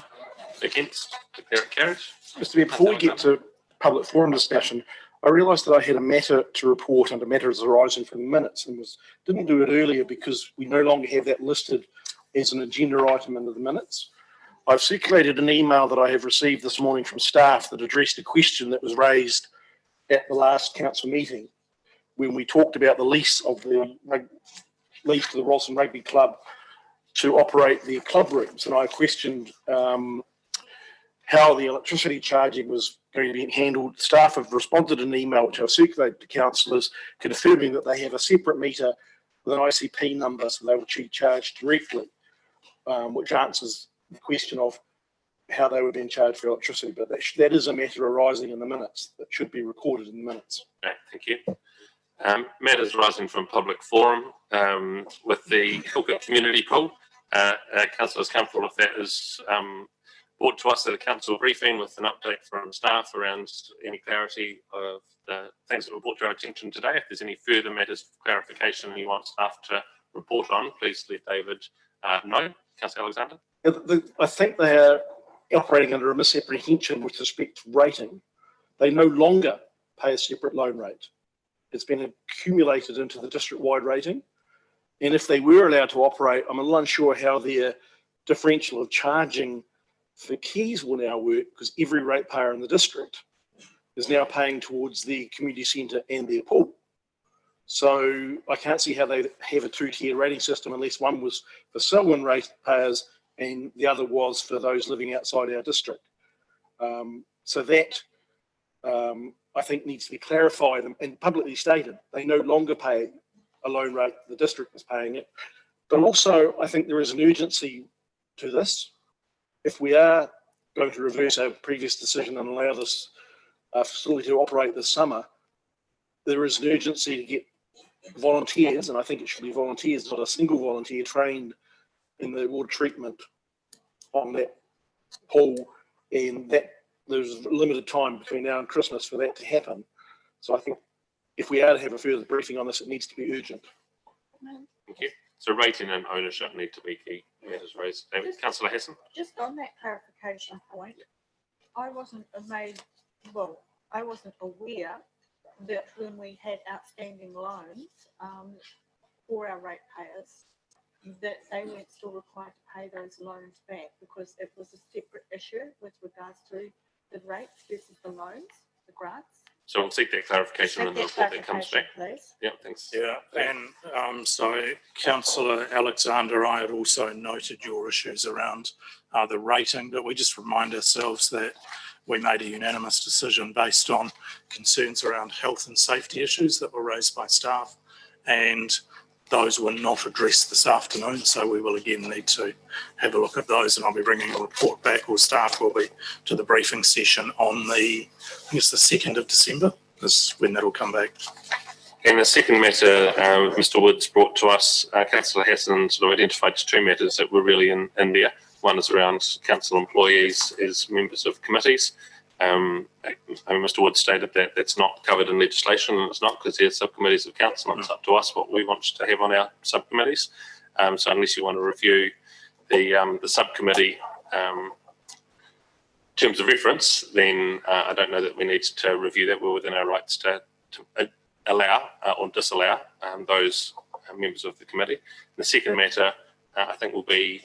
A: Against, declare it carried.
B: Mr. Mayor, before we get to public forum discussion, I realised that I had a matter to report under matters arising from the minutes and didn't do it earlier because we no longer have that listed as an agenda item under the minutes. I've circulated an email that I have received this morning from staff that addressed a question that was raised at the last council meeting when we talked about the lease of the lease to the Rolston Rugby Club to operate their club rooms, and I questioned how the electricity charging was going to be handled. Staff have responded in an email which I've circulated to councillors confirming that they have a separate meter with an ICP number, so they will be charged directly, which answers the question of how they were being charged for electricity. But that is a matter arising in the minutes that should be recorded in the minutes.
A: Okay, thank you. Matters arising from public forum with the Hilcock Community Pool. Councillors comfortable if that is brought to us at a council briefing with an update from staff around any clarity of the things that were brought to our attention today. If there's any further matters of clarification you want staff to report on, please let David know. Councillor Alexander.
B: I think they are operating under a misapprehension with respect to rating. They no longer pay a separate loan rate. It's been accumulated into the district-wide rating. And if they were allowed to operate, I'm a little unsure how their differential of charging for keys will now work, because every ratepayer in the district is now paying towards the community centre and their pool. So I can't see how they have a two-tier rating system unless one was for Selwyn ratepayers and the other was for those living outside our district. So that I think needs to be clarified and publicly stated. They no longer pay a loan rate, the district is paying it. But also I think there is an urgency to this. If we are going to reverse our previous decision and allow this facility to operate this summer, there is an urgency to get volunteers, and I think it should be volunteers, not a single volunteer trained in the water treatment on that pool, and that there's limited time between now and Christmas for that to happen. So I think if we are to have a further briefing on this, it needs to be urgent.
A: Thank you. So rating and ownership need to be key. matters raised. Councillor Hassan.
F: Just on that clarification point, I wasn't aware that when we had outstanding loans for our ratepayers, that they weren't still required to pay those loans back because it was a separate issue with regards to the rates versus the loans, the grants.
A: So we'll seek that clarification in the report that comes back.
F: Please.
A: Yeah, thanks.
M: Yeah, and so Councillor Alexander, I had also noted your issues around the rating, but we just remind ourselves that we made a unanimous decision based on concerns around health and safety issues that were raised by staff, and those were not addressed this afternoon, so we will again need to have a look at those, and I'll be bringing a report back, or staff will be, to the briefing session on the, I guess the 2nd of December is when that'll come back.
A: And the second matter Mr Woods brought to us, Councillor Hassan sort of identified 2 matters that were really in there. One is around council employees as members of committees. Mr Woods stated that that's not covered in legislation, and it's not because they're subcommittees of council, and it's up to us what we want to have on our subcommittees. So unless you want to review the subcommittee terms of reference, then I don't know that we need to review that. We're within our rights to allow or disallow those members of the committee. The second matter I think will be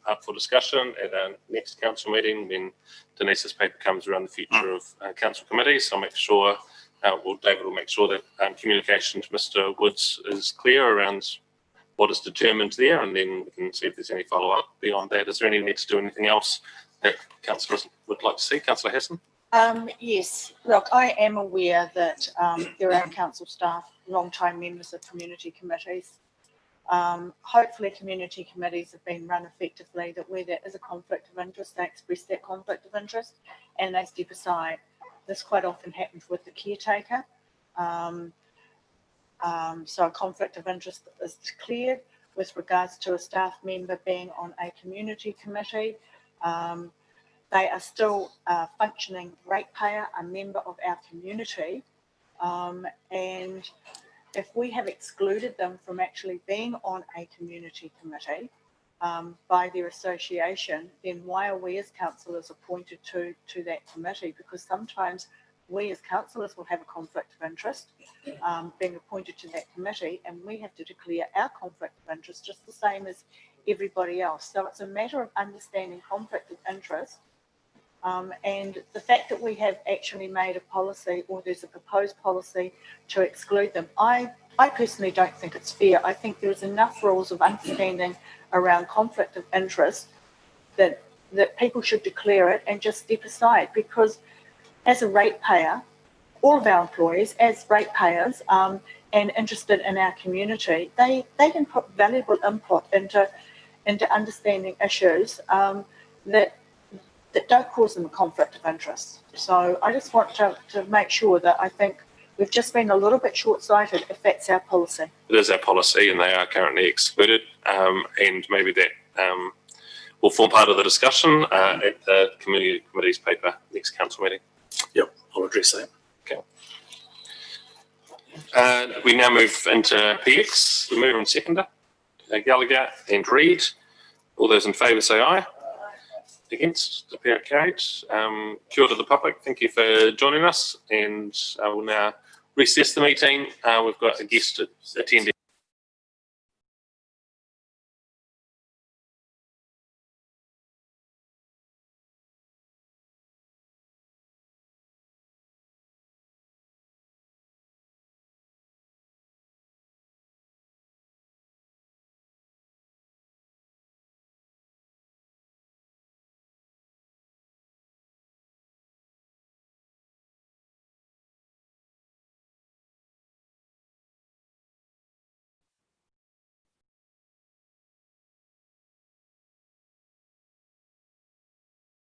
A: up for discussion at our next council meeting when Denise's paper comes around the future of council committees. So I'll make sure, David will make sure that communication to Mr Woods is clear around what is determined there, and then we can see if there's any follow-up beyond that. Is there any need to do anything else that councillors would like to see? Councillor Hassan?
F: Yes, look, I am aware that there are council staff, long-time members of community committees. Hopefully community committees have been run effectively, that where there is a conflict of interest, they express that conflict of interest and they step aside. This quite often happens with the caretaker. So a conflict of interest is cleared with regards to a staff member being on a community committee. They are still a functioning ratepayer, a member of our community, and if we have excluded them from actually being on a community committee by their association, then why are we as councillors appointed to that committee? Because sometimes we as councillors will have a conflict of interest being appointed to that committee, and we have to declare our conflict of interest just the same as everybody else. So it's a matter of understanding conflict of interest. And the fact that we have actually made a policy, or there's a proposed policy to exclude them, I personally don't think it's fair. I think there's enough rules of understanding around conflict of interest that people should declare it and just step aside, because as a ratepayer, all of our employees as ratepayers and interested in our community, they can put valuable input into understanding issues that don't cause them a conflict of interest. So I just want to make sure that I think we've just been a little bit short-sighted if that's our policy.
A: It is our policy, and they are currently excluded, and maybe that will form part of the discussion at the committee's paper next council meeting.
M: Yep, I'll address that.
A: Okay. We now move into PX. The mover and seconder, Gallagher and Reid. All those in favour say aye. Against, appear carried. Kia ora to the public. Thank you for joining us, and I will now recess the meeting. We've got a guest attending.